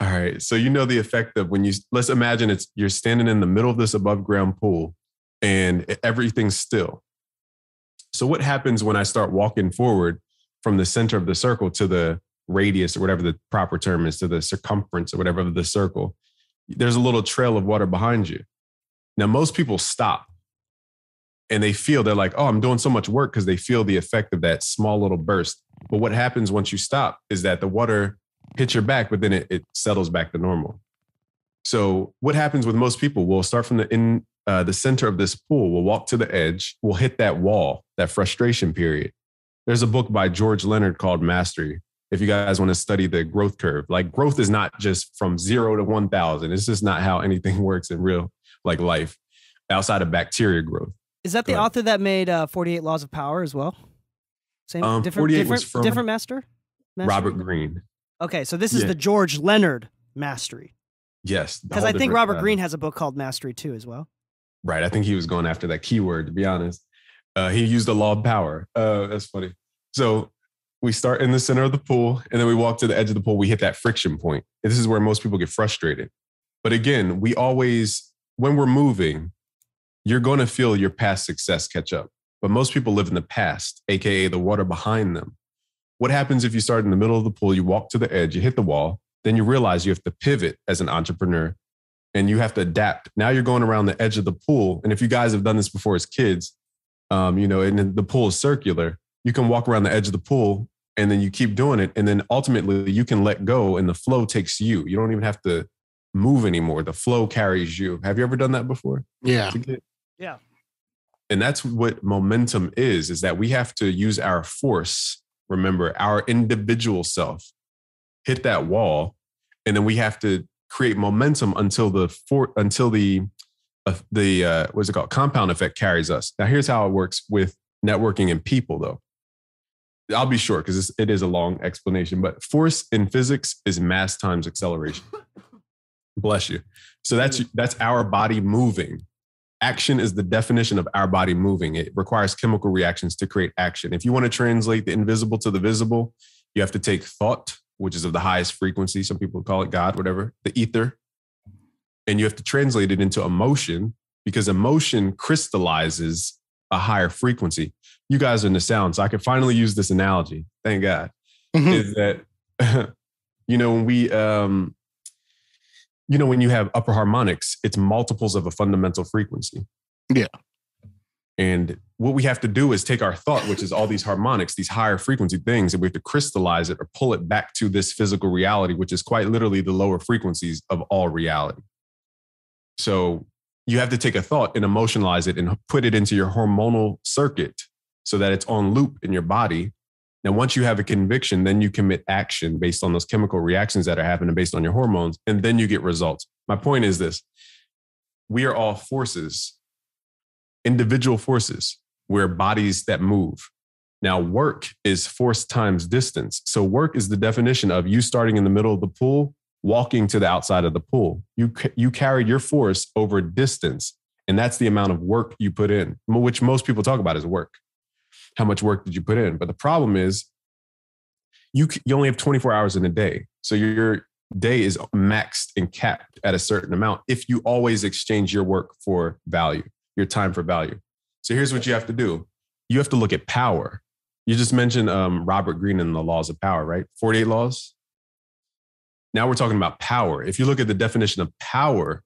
All right. So the effect of when let's imagine you're standing in the middle of this above ground pool and everything's still. So what happens when I start walking forward from the center of the circle to the radius, or whatever the proper term is, to the circumference or whatever of the circle? There's a little trail of water behind you. Now, most people stop and they're like, oh, I'm doing so much work, because they feel the effect of that small little burst. But what happens once you stop is that the water hits your back, but then it settles back to normal. So what happens with most people, we'll start from the center of this pool. We'll walk to the edge. We'll hit that wall, that frustration period. There's a book by George Leonard called Mastery. If you guys want to study the growth curve, like growth is not just from 0 to 1,000. It's just not how anything works in real life outside of bacteria growth. Is that the author that made 48 Laws of Power as well? Same, different master? Robert Greene. Okay, so this is the George Leonard Mastery. Yes. Because I think Robert Greene has a book called Mastery too as well. Right. I think he was going after that keyword, to be honest. He used the law of power. That's funny. So we start in the center of the pool, and then we walk to the edge of the pool. We hit that friction point. And this is where most people get frustrated. But again, we always, when we're moving, you're going to feel your past success catch up. But most people live in the past, AKA the water behind them. What happens if you start in the middle of the pool, you walk to the edge, you hit the wall, then you realize you have to pivot as an entrepreneur and you have to adapt. Now you're going around the edge of the pool. And if you guys have done this before as kids, you know, and the pool is circular, you can walk around the edge of the pool and then you keep doing it. And then ultimately you can let go and the flow takes you. You don't even have to move anymore. The flow carries you. Have you ever done that before? Yeah. Yeah. And that's what momentum is that we have to use our force. Remember, our individual self hit that wall, and then we have to create momentum until the what's it called? Compound effect carries us. Now, here's how it works with networking and people, though. I'll be short because it is a long explanation, but force in physics is mass times acceleration. Bless you. So that's our body moving. Action is the definition of our body moving. It requires chemical reactions to create action. If you want to translate the invisible to the visible, you have to take thought, which is of the highest frequency. Some people call it God, whatever, the ether. And you have to translate it into emotion because emotion crystallizes a higher frequency. You guys are in the sound, so I can finally use this analogy. Thank God. Is that, you know, when we, you know, when you have upper harmonics, it's multiples of a fundamental frequency. Yeah. And what we have to do is take our thought, which is all these harmonics, these higher frequency things, and we have to crystallize it or pull it back to this physical reality, which is quite literally the lower frequencies of all reality. So you have to take a thought and emotionalize it and put it into your hormonal circuit so that it's on loop in your body. Now, once you have a conviction, then you commit action based on those chemical reactions that are happening based on your hormones, and then you get results. My point is this. We are all forces, individual forces. We're bodies that move. Now, work is force times distance. So work is the definition of you starting in the middle of the pool, walking to the outside of the pool. You carried your force over distance, and that's the amount of work you put in, which most people talk about as work. How much work did you put in? But the problem is you only have 24 hours in a day. So your day is maxed and capped at a certain amount if you always exchange your work for value, your time for value. So here's what you have to do. You have to look at power. You just mentioned Robert Greene and the laws of power, right? 48 laws. Now we're talking about power. If you look at the definition of power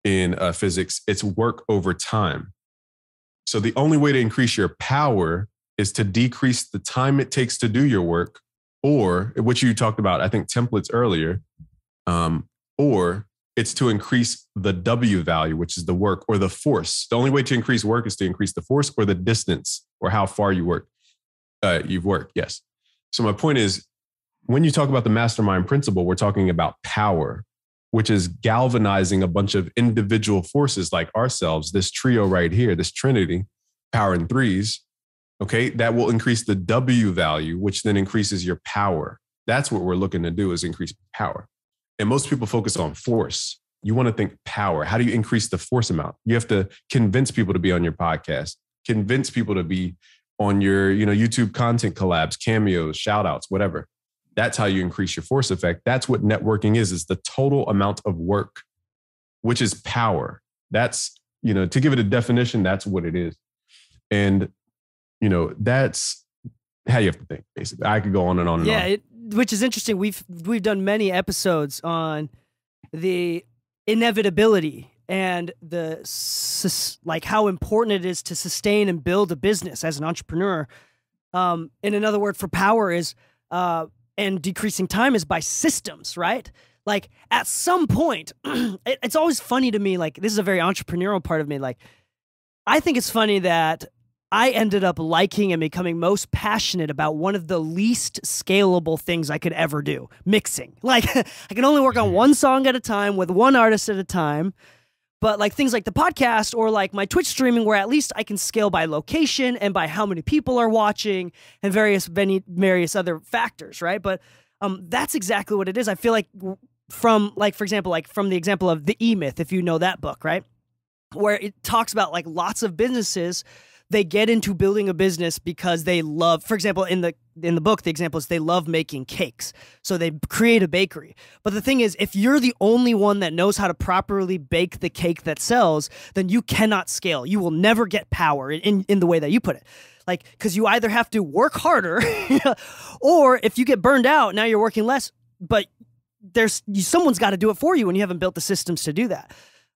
in physics, it's work over time. So the only way to increase your power is to decrease the time it takes to do your work, or what you talked about, I think templates earlier, or it's to increase the W value, which is the work or the force. The only way to increase work is to increase the force or the distance or how far you work. You've worked, yes. So my point is, when you talk about the mastermind principle, we're talking about power, which is galvanizing a bunch of individual forces like ourselves, this trio right here, this trinity, power in threes, okay, that will increase the W value, which then increases your power. That's what we're looking to do, is increase power. And most people focus on force. You want to think power. How do you increase the force amount? You have to convince people to be on your podcast, convince people to be on your, YouTube content collabs, cameos, shout outs, whatever. That's how you increase your force effect. That's what networking is the total amount of work, which is power. That's, to give it a definition, that's what it is. And, that's how you have to think, basically. I could go on and on and on. Yeah, which is interesting. We've done many episodes on the inevitability and how important it is to sustain and build a business as an entrepreneur. And another word for power is, and decreasing time is by systems, right? Like at some point, it's always funny to me, like this is a very entrepreneurial part of me. Like I think it's funny that I ended up liking and becoming most passionate about one of the least scalable things I could ever do, mixing. Like I can only work on one song at a time with one artist at a time. But like things like the podcast or like my Twitch streaming, where at least I can scale by location and by how many people are watching and various other factors, right? But that's exactly what it is. I feel like from the example of The E-Myth, if you know that book, right? Where it talks about like lots of businesses, they get into building a business because they love, for example, in in the book, the example is they love making cakes. So they create a bakery. But the thing is, if you're the only one that knows how to properly bake the cake that sells, then you cannot scale. You will never get power in the way that you put it. Like, because you either have to work harder or if you get burned out, now you're working less, but someone's got to do it for you when you haven't built the systems to do that.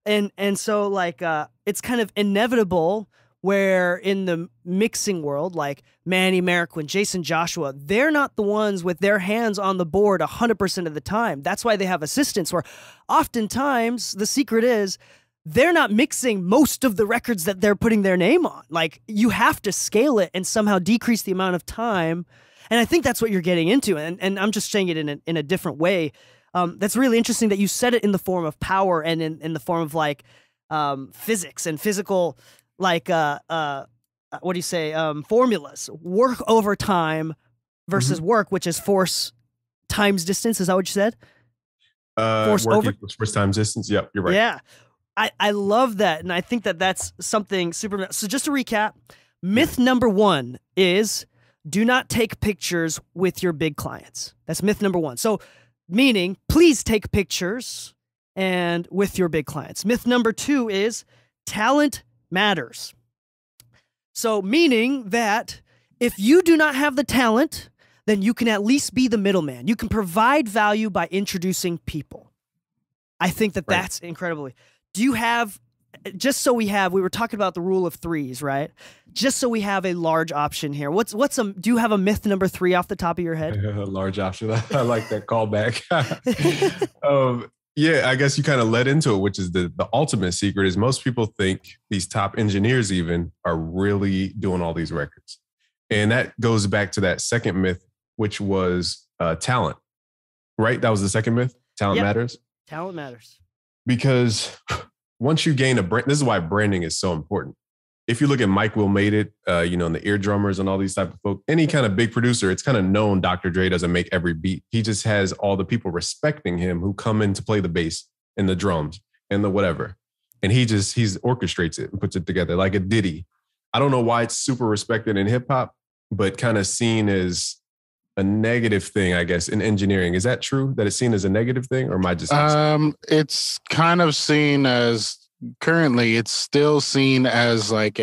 And so like it's kind of inevitable where in the mixing world, like Manny Marroquin, Jason Joshua, they're not the ones with their hands on the board 100% of the time. That's why they have assistants, where oftentimes the secret is they're not mixing most of the records that they're putting their name on. Like, you have to scale it and somehow decrease the amount of time. And I think that's what you're getting into. And I'm just saying it in a different way. That's really interesting that you said it in the form of power and in the form of like physics and physical, like what do you say, formulas. Work over time versus work, which is force times distance. Is that what you said? Force work equals force times distance. Yep, you're right. Yeah, I love that, and I think that that's something super. So just to recap, myth number 1 is do not take pictures with your big clients. That's myth number 1. So meaning, please take pictures and with your big clients. Myth number 2 is talent matters. So meaning that if you do not have the talent, then you can at least be the middleman. You can provide value by introducing people. I think that that's incredibly. Do you have, just so we were talking about the rule of 3s, right? Just so we have a large option here. Do you have a myth number 3 off the top of your head? A large option. I like that callback. Yeah, I guess you kind of led into it, which is the ultimate secret is most people think these top engineers even are really doing all these records. And that goes back to that second myth, which was talent, right? That was the second myth. Talent matters. Talent matters. Because once you gain a brand, this is why branding is so important. If you look at Mike Will Made It, and the eardrummers and all these type of folk, any kind of big producer, it's kind of known Dr. Dre doesn't make every beat. He just has all the people respecting him who come in to play the bass and the drums and the whatever. And he orchestrates it and puts it together like a Diddy. I don't know why it's super respected in hip hop, but kind of seen as a negative thing, I guess, in engineering. Is that true that it's seen as a negative thing, or am I just? It's kind of seen as, currently it's still seen as like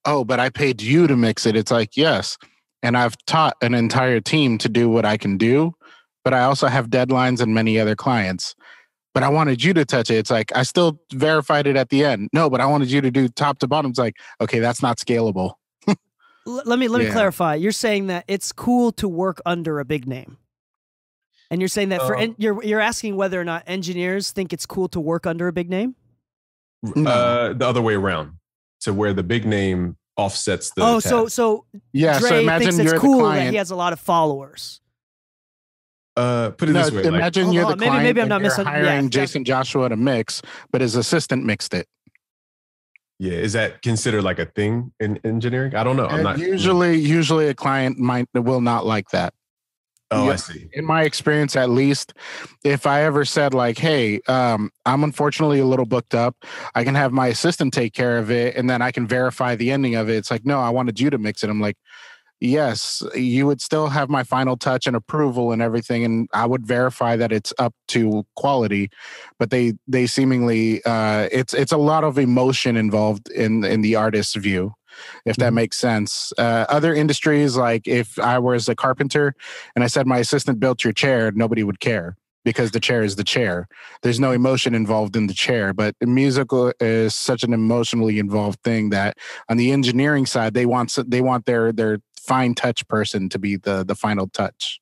but I paid you to mix it. It's like, yes. And I've taught an entire team to do what I can do, but I also have deadlines and many other clients. But I wanted you to touch it. It's like, I still verified it at the end. No, but I wanted you to do top to bottom. It's like, okay, that's not scalable. Let me clarify. You're saying that it's cool to work under a big name. And you're saying that you're asking whether or not engineers think it's cool to work under a big name? The other way around, to where the big name offsets the so yeah. Dre so imagine thinks you're it's cool the client. that he has a lot of followers. Put it this way. Imagine you're the client. Maybe I'm not hiring Jason Joshua to mix, but his assistant mixed it. Yeah, is that considered like a thing in engineering? I don't know. I'm not usually a client will not like that. Oh, I see. In my experience, at least, if I ever said like, hey, I'm unfortunately a little booked up, I can have my assistant take care of it and then I can verify the ending of it. It's like, no, I wanted you to mix it. I'm like, yes, you would still have my final touch and approval and everything. And I would verify that it's up to quality, but they seemingly, it's a lot of emotion involved in the artist's view, if that makes sense. Other industries, like if I was a carpenter and I said my assistant built your chair, nobody would care because the chair is the chair. There's no emotion involved in the chair, but musical is such an emotionally involved thing that on the engineering side, they want their fine touch person to be the final touch.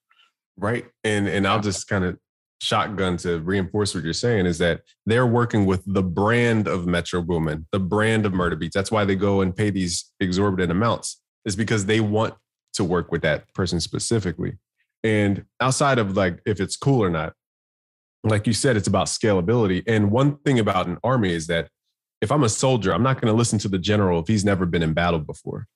Right. And I'll just kind of shotgun to reinforce what you're saying is that they're working with the brand of Metro Boomin, the brand of Murder Beats. That's why they go and pay these exorbitant amounts, is because they want to work with that person specifically. And outside of like, if it's cool or not, like you said, it's about scalability. And one thing about an army is that if I'm a soldier, I'm not going to listen to the general if he's never been in battle before.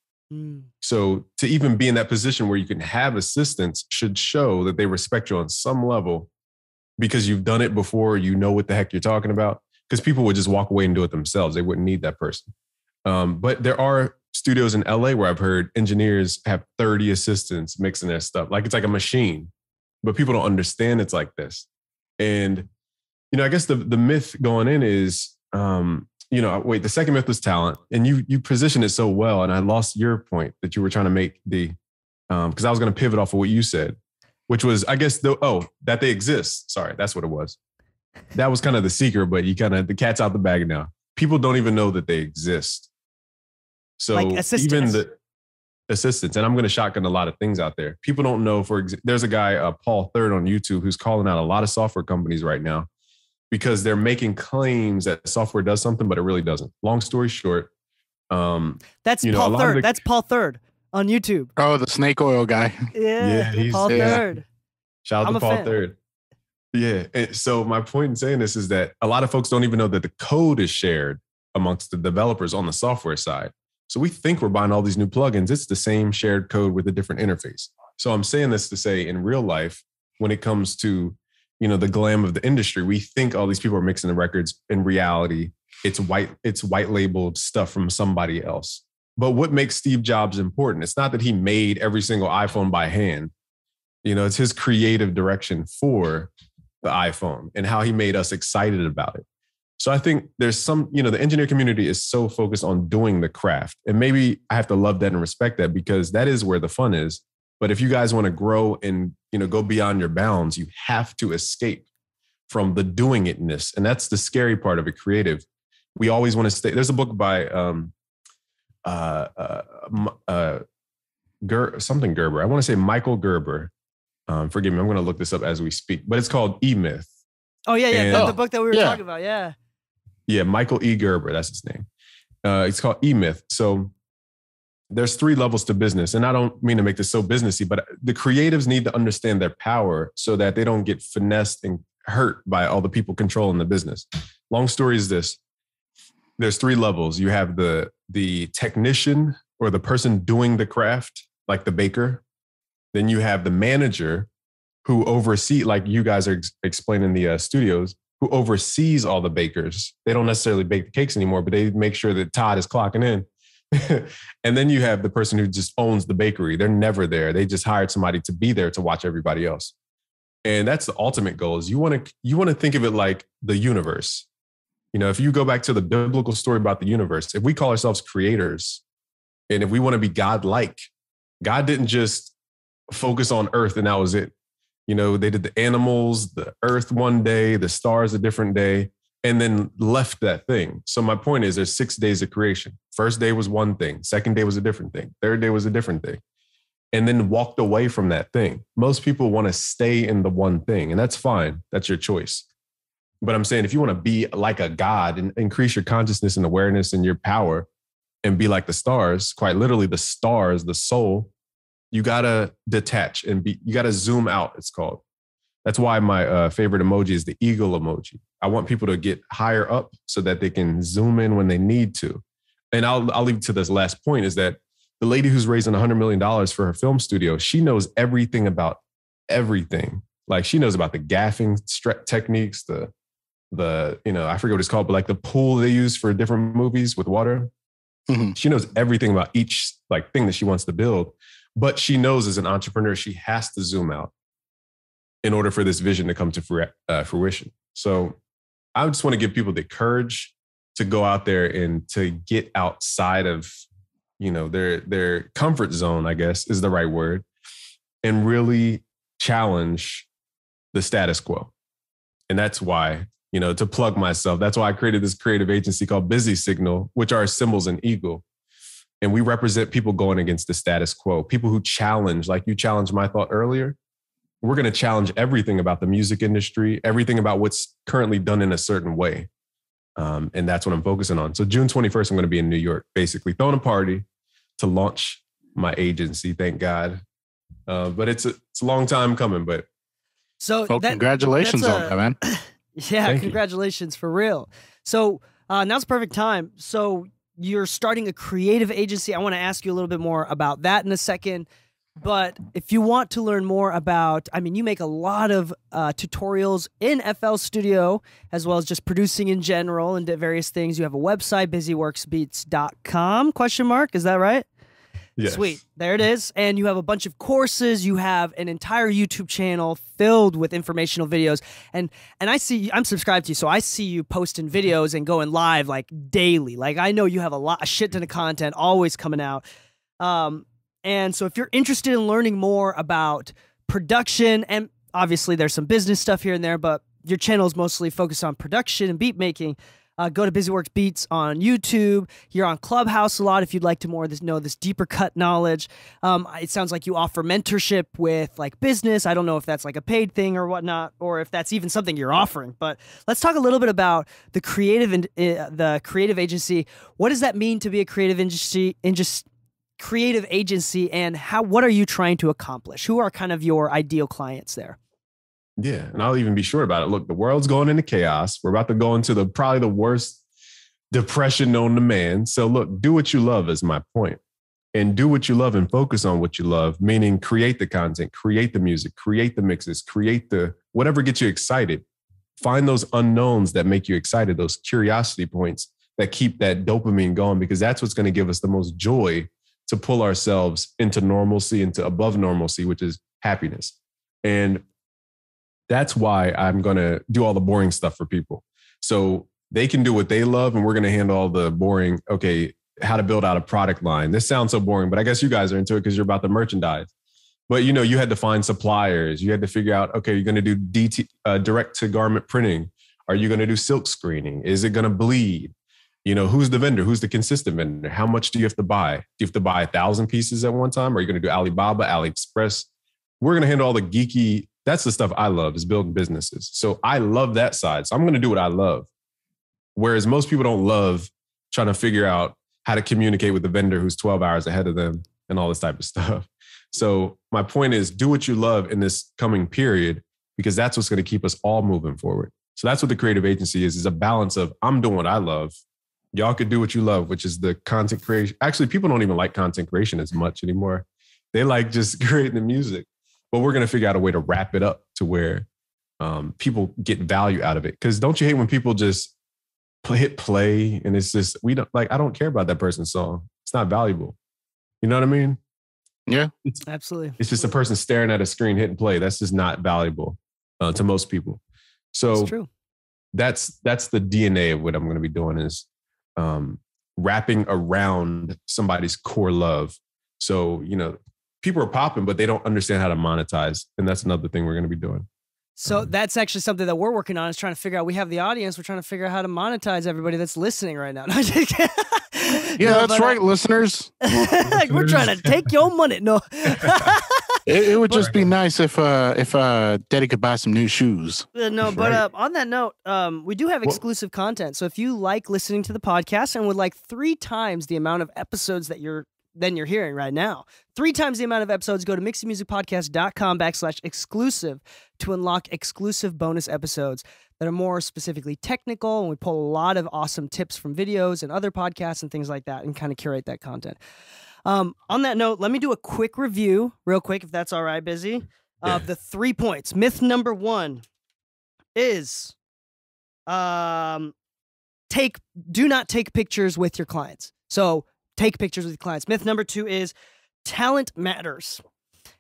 So to even be in that position where you can have assistants should show that they respect you on some level because you've done it before, you know what the heck you're talking about. Because people would just walk away and do it themselves. They wouldn't need that person. But there are studios in LA where I've heard engineers have 30 assistants mixing their stuff. Like it's like a machine, but people don't understand it's like this. And, you know, I guess the myth going in is, the second myth was talent, and you positioned it so well. And I lost your point that you were trying to make because I was going to pivot off of what you said, which was, I guess, that they exist. Sorry, that's what it was. That was kind of the secret, but the cat's out the bag now. People don't even know that they exist. So like assistants. Even the assistants, and I'm going to shotgun a lot of things out there. People don't know, there's a guy, Paul Third on YouTube, who's calling out a lot of software companies right now because they're making claims that software does something, but it really doesn't. Long story short. That's Paul Third. That's Paul Third on YouTube. Oh, the snake oil guy. Yeah, he's Paul Third. Shout out to Paul Third. Yeah. And so my point in saying this is that a lot of folks don't even know that the code is shared amongst the developers on the software side. So we think we're buying all these new plugins. It's the same shared code with a different interface. So I'm saying this to say in real life, when it comes to, the glam of the industry, we think all these people are mixing the records. In reality, it's white labeled stuff from somebody else. But what makes Steve Jobs important? It's not that he made every single iPhone by hand. It's his creative direction for the iPhone and how he made us excited about it. So I think there's some, the engineer community is so focused on doing the craft. And maybe I have to love that and respect that because that is where the fun is. But if you guys want to grow and, go beyond your bounds, you have to escape from the doing itness. And that's the scary part of it, creative. We always want to stay. There's a book by Gerber. I want to say Michael Gerber. Forgive me, I'm going to look this up as we speak, but it's called E-Myth. Oh, yeah. The book that we were talking about. Yeah. Yeah. Michael E. Gerber. That's his name. It's called E-Myth. So there's 3 levels to business. And I don't mean to make this so businessy, but the creatives need to understand their power so that they don't get finessed and hurt by all the people controlling the business. Long story is this. There's 3 levels. You have the technician or the person doing the craft, like the baker. Then you have the manager who oversees, like you guys are explaining the studios, who oversees all the bakers. They don't necessarily bake the cakes anymore, but they make sure that Todd is clocking in. And then you have the person who just owns the bakery. They're never there. They just hired somebody to be there to watch everybody else. And that's the ultimate goal is you want to think of it like the universe. If you go back to the biblical story about the universe, if we call ourselves creators and if we want to be God-like, God didn't just focus on earth and that was it. They did the animals, the earth one day, the stars a different day, and then left that thing. So my point is there's 6 days of creation. First day was one thing. Second day was a different thing. Third day was a different thing. And then walked away from that thing. Most people want to stay in the one thing, and that's fine. That's your choice. But I'm saying if you want to be like a god and increase your consciousness and awareness and your power and be like the stars, quite literally the stars, the soul, you got to detach and you got to zoom out, it's called. That's why my favorite emoji is the eagle emoji. I want people to get higher up so that they can zoom in when they need to. And I'll leave to this last point is that the lady who's raising $100 million for her film studio, she knows everything about everything. Like she knows about the gaffing techniques, I forget what it's called, but like the pool they use for different movies with water. Mm-hmm. She knows everything about each thing that she wants to build. But she knows as an entrepreneur, she has to zoom out in order for this vision to come to fruition. So I just want to give people the courage to go out there and to get outside of, their comfort zone, I guess is the right word, and really challenge the status quo. And that's why, to plug myself, that's why I created this creative agency called Busy Signal, which are symbols in eagle. And we represent people going against the status quo, people who challenge, like you challenged my thought earlier. We're going to challenge everything about the music industry, everything about what's currently done in a certain way. And that's what I'm focusing on. So June 21st, I'm going to be in New York, basically throwing a party to launch my agency. Thank God. But it's a long time coming, but. So congratulations on that, man. Yeah, Thank congratulations you. For real. So now's the perfect time. So you're starting a creative agency. I want to ask you a little bit more about that in a second. But if you want to learn more about, I mean, you make a lot of tutorials in FL Studio, as well as just producing in general and various things. You have a website, busyworksbeats.com, ? Is that right? Yes. Sweet. There it is. And you have a bunch of courses. You have an entire YouTube channel filled with informational videos. And I see, I'm subscribed to you, so I see you posting videos and going live like daily. Like I know you have a shit ton of content always coming out. And so if you're interested in learning more about production, and obviously there's some business stuff here and there, but your channel is mostly focused on production and beat making, go to BusyWorks Beats on YouTube. You're on Clubhouse a lot if you'd like to know this deeper cut knowledge. It sounds like you offer mentorship with like business. I don't know if that's like a paid thing or whatnot, or if that's even something you're offering. But let's talk a little bit about the creative agency. What does that mean to be a creative agency, and what are you trying to accomplish? Who are kind of your ideal clients there? Yeah, and I'll even be short about it. Look, the world's going into chaos. We're about to go into probably the worst depression known to man. So look, do what you love is my point. And do what you love and focus on what you love, meaning create the content, create the music, create the mixes, create the whatever gets you excited. Find those unknowns that make you excited, those curiosity points that keep that dopamine going, because that's what's going to give us the most joy to pull ourselves into normalcy, into above normalcy, which is happiness. And that's why I'm going to do all the boring stuff for people. So they can do what they love, and we're going to handle all the boring, okay, how to build out a product line. This sounds so boring, but I guess you guys are into it because you're about the merchandise. But, you know, you had to find suppliers. You had to figure out, okay, you're going to do direct to garment printing. Are you going to do silk screening? Is it going to bleed? You know, who's the vendor? Who's the consistent vendor? How much do you have to buy? Do you have to buy 1,000 pieces at one time? Or are you going to do Alibaba, AliExpress? We're going to handle all the geeky. That's the stuff I love, is building businesses. So I love that side. So I'm going to do what I love. Whereas most people don't love trying to figure out how to communicate with the vendor who's 12 hours ahead of them and all this type of stuff. So my point is, do what you love in this coming period, because that's what's going to keep us all moving forward. So that's what the creative agency is a balance of, I'm doing what I love. Y'all could do what you love, which is the content creation. Actually, people don't even like content creation as much anymore. They like just creating the music. But we're going to figure out a way to wrap it up to where people get value out of it. Because don't you hate when people just hit play and it's just, I don't care about that person's song. It's not valuable. You know what I mean? Yeah. Absolutely. It's just a person staring at a screen, hitting play. That's just not valuable to most people. So that's true. That's the DNA of what I'm going to be doing, is wrapping around somebody's core love. So, you know, people are popping, but they don't understand how to monetize. And that's another thing we're going to be doing. So that's actually something that we're working on, is trying to figure out, we have the audience, we're trying to figure out how to monetize everybody that's listening right now. That's right, listeners. We're trying to take your money. No. It would just be nice if Daddy could buy some new shoes. No, but on that note, we do have exclusive content. So if you like listening to the podcast and would like 3 times the amount of episodes that you're hearing right now, 3 times the amount of episodes, go to mixingmusicpodcast.com/exclusive to unlock exclusive bonus episodes that are more specifically technical. And we pull a lot of awesome tips from videos and other podcasts and things like that, and kind of curate that content. On that note, let me do a quick review real quick, if that's all right, Busy, of the 3 points. Myth number 1 is do not take pictures with your clients. So take pictures with your clients. Myth number 2 is talent matters.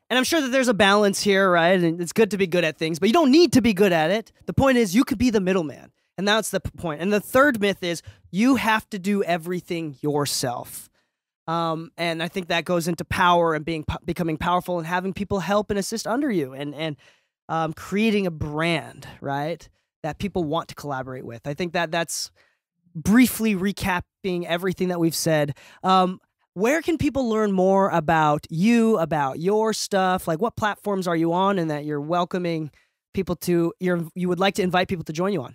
And I'm sure that there's a balance here, right? And it's good to be good at things, but you don't need to be good at it. The point is, you could be the middleman. And that's the point. And the third myth is, you have to do everything yourself. And I think that goes into power and becoming powerful and having people help and assist under you, and creating a brand, right, that people want to collaborate with. I think that's briefly recapping everything that we've said. Where can people learn more about you, about your stuff? Like, what platforms are you on, and that you're welcoming people to, you would like to invite people to join you on?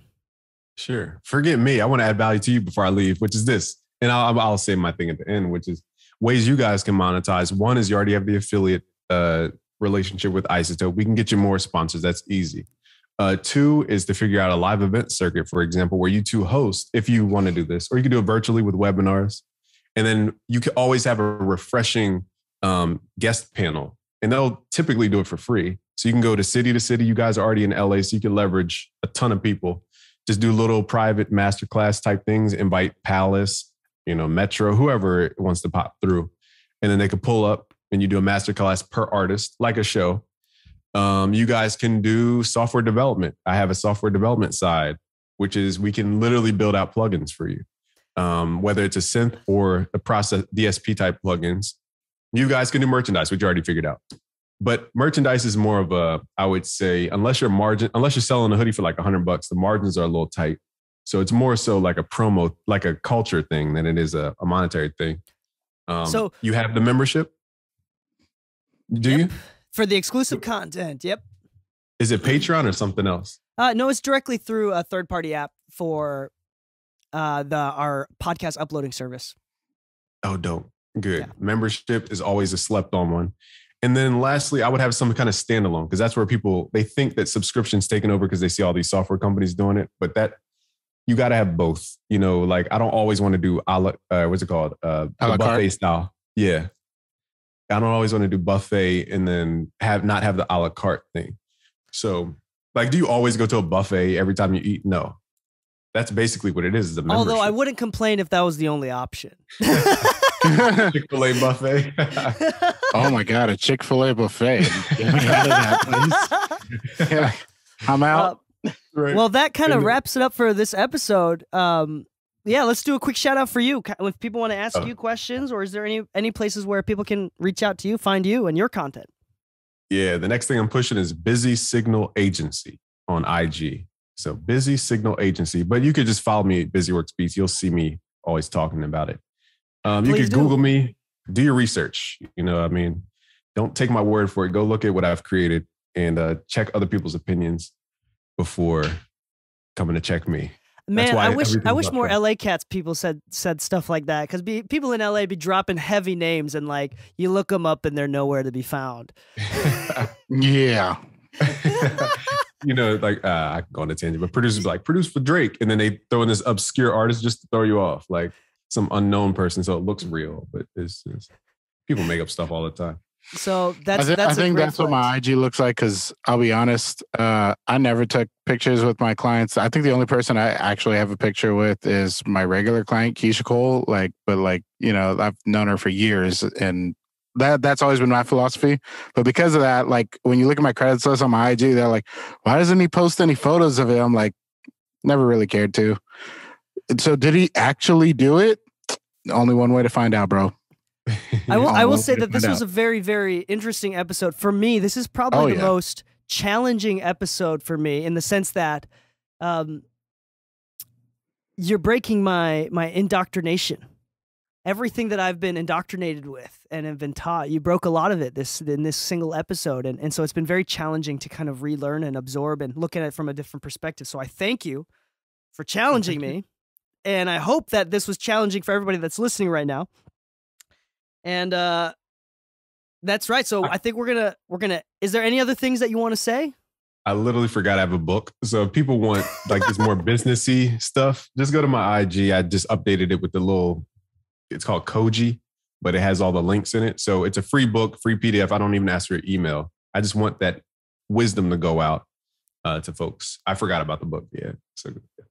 Sure. Forget me. I want to add value to you before I leave, which is this. And I'll say my thing at the end, which is ways you guys can monetize. One is, you already have the affiliate relationship with Isotope. We can get you more sponsors. That's easy. 2 is to figure out a live event circuit, for example, where you 2 host, if you want to do this, or you can do it virtually with webinars. And then you can always have a refreshing guest panel and they'll typically do it for free. So you can go to city. You guys are already in LA, so you can leverage a ton of people. Just do little private masterclass type things, invite Palace, Metro, whoever wants to pop through. And then they could pull up and you do a masterclass per artist, like a show. You guys can do software development. I have a software development side, which is we can literally build out plugins for you. Whether it's a synth or a process DSP type plugins. You guys can do merchandise, which you already figured out. But merchandise is more of a, I would say, unless you're selling a hoodie for like $100, the margins are a little tight. So it's more so like a promo, like a culture thing than it is a monetary thing. So you have the membership? Do you? For the exclusive content, yep. Is it Patreon or something else? No, it's directly through a third-party app for our podcast uploading service. Oh, dope. Good. Yeah. Membership is always a slept-on one. And then lastly, I would have some kind of standalone, because that's where people, they think that subscription's taken over because they see all these software companies doing it. But that, you got to have both. Like I don't always want to do what's it called? The buffet style. Yeah. I don't always want to do buffet and then not have the a la carte thing. So like, do you always go to a buffet every time you eat? No. That's basically what it is a membership. Although I wouldn't complain if that was the only option. Chick-fil-A buffet. Oh my God, a Chick-fil-A buffet. Get me out of that place. Yeah, I'm out. Right. Well, that kind of wraps it up for this episode. Yeah, let's do a quick shout out for you. If people want to ask you questions, or is there any places where people can reach out to you, find you and your content? Yeah, the next thing I'm pushing is Busy Signal Agency on IG. So Busy Signal Agency, but you could just follow me at Busy Works Beats. You'll see me always talking about it. You could Google me, do your research. Don't take my word for it. Go look at what I've created and check other people's opinions before coming to check me. Man, I wish more LA cats people said stuff like that, because people in LA be dropping heavy names and like you look them up and they're nowhere to be found. Yeah. I can go on a tangent, but producers like produce for Drake, and then they throw in this obscure artist just to throw you off, like some unknown person, so it looks real, but it's just people make up stuff all the time. So I think that's what my IG looks like, because I'll be honest, I never took pictures with my clients. I think the only person I actually have a picture with is my regular client, Keyshia Cole. I've known her for years, and that's always been my philosophy. But because of that, like when you look at my credits list on my IG, they're like, why doesn't he post any photos of it? I'm like, never really cared to. So did he actually do it? Only one way to find out, bro. I will say that this was a very, very interesting episode for me. This is probably the most challenging episode for me, in the sense that you're breaking my indoctrination. Everything that I've been indoctrinated with and have been taught, you broke a lot of it in this single episode. And so it's been very challenging to kind of relearn and absorb and look at it from a different perspective. So I thank you for challenging me. And I hope that this was challenging for everybody that's listening right now. And that's right. So I think we're gonna. Is there any other things that you want to say? I literally forgot I have a book. So if people want like this more businessy stuff, just go to my IG. I just updated it with the little. It's called Koji, but it has all the links in it. So it's a free book, free PDF. I don't even ask for your email. I just want that wisdom to go out to folks. I forgot about the book. Yeah.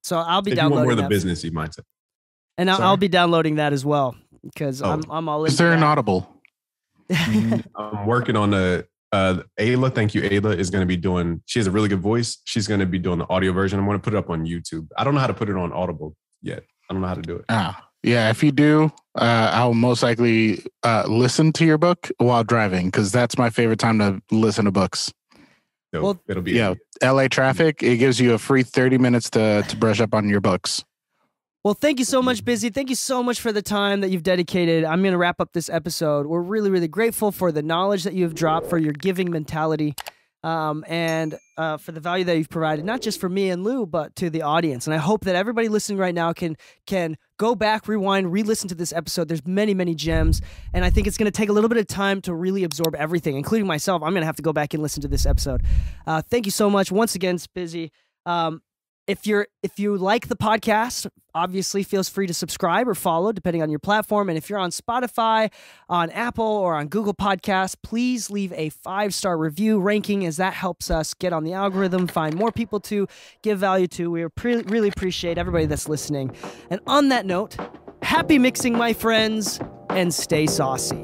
So I'll be downloading more the businessy mindset. And I'll be downloading that as well, because I'm all in. Is there an Audible? I'm working on Ayla. Thank you. Ayla is going to be doing, she has a really good voice. She's going to be doing the audio version. I'm going to put it up on YouTube. I don't know how to put it on Audible yet. I don't know how to do it. Yeah, if you do, I'll most likely listen to your book while driving, because that's my favorite time to listen to books. So well, it'll be LA traffic. It gives you a free 30 minutes to brush up on your books. Well, thank you so much, Busy. Thank you so much for the time that you've dedicated. I'm going to wrap up this episode. We're really, really grateful for the knowledge that you've dropped, for your giving mentality, and for the value that you've provided, not just for me and Lou, but to the audience. And I hope that everybody listening right now can go back, rewind, re-listen to this episode. There's many, many gems, and I think it's going to take a little bit of time to really absorb everything, including myself. I'm going to have to go back and listen to this episode. Thank you so much. Once again, it's Busy. If you like the podcast, obviously feel free to subscribe or follow depending on your platform. And if you're on Spotify, on Apple, or on Google Podcasts, please leave a 5-star review ranking, as that helps us get on the algorithm, find more people to give value to. We really appreciate everybody that's listening. And on that note, happy mixing, my friends, and stay saucy.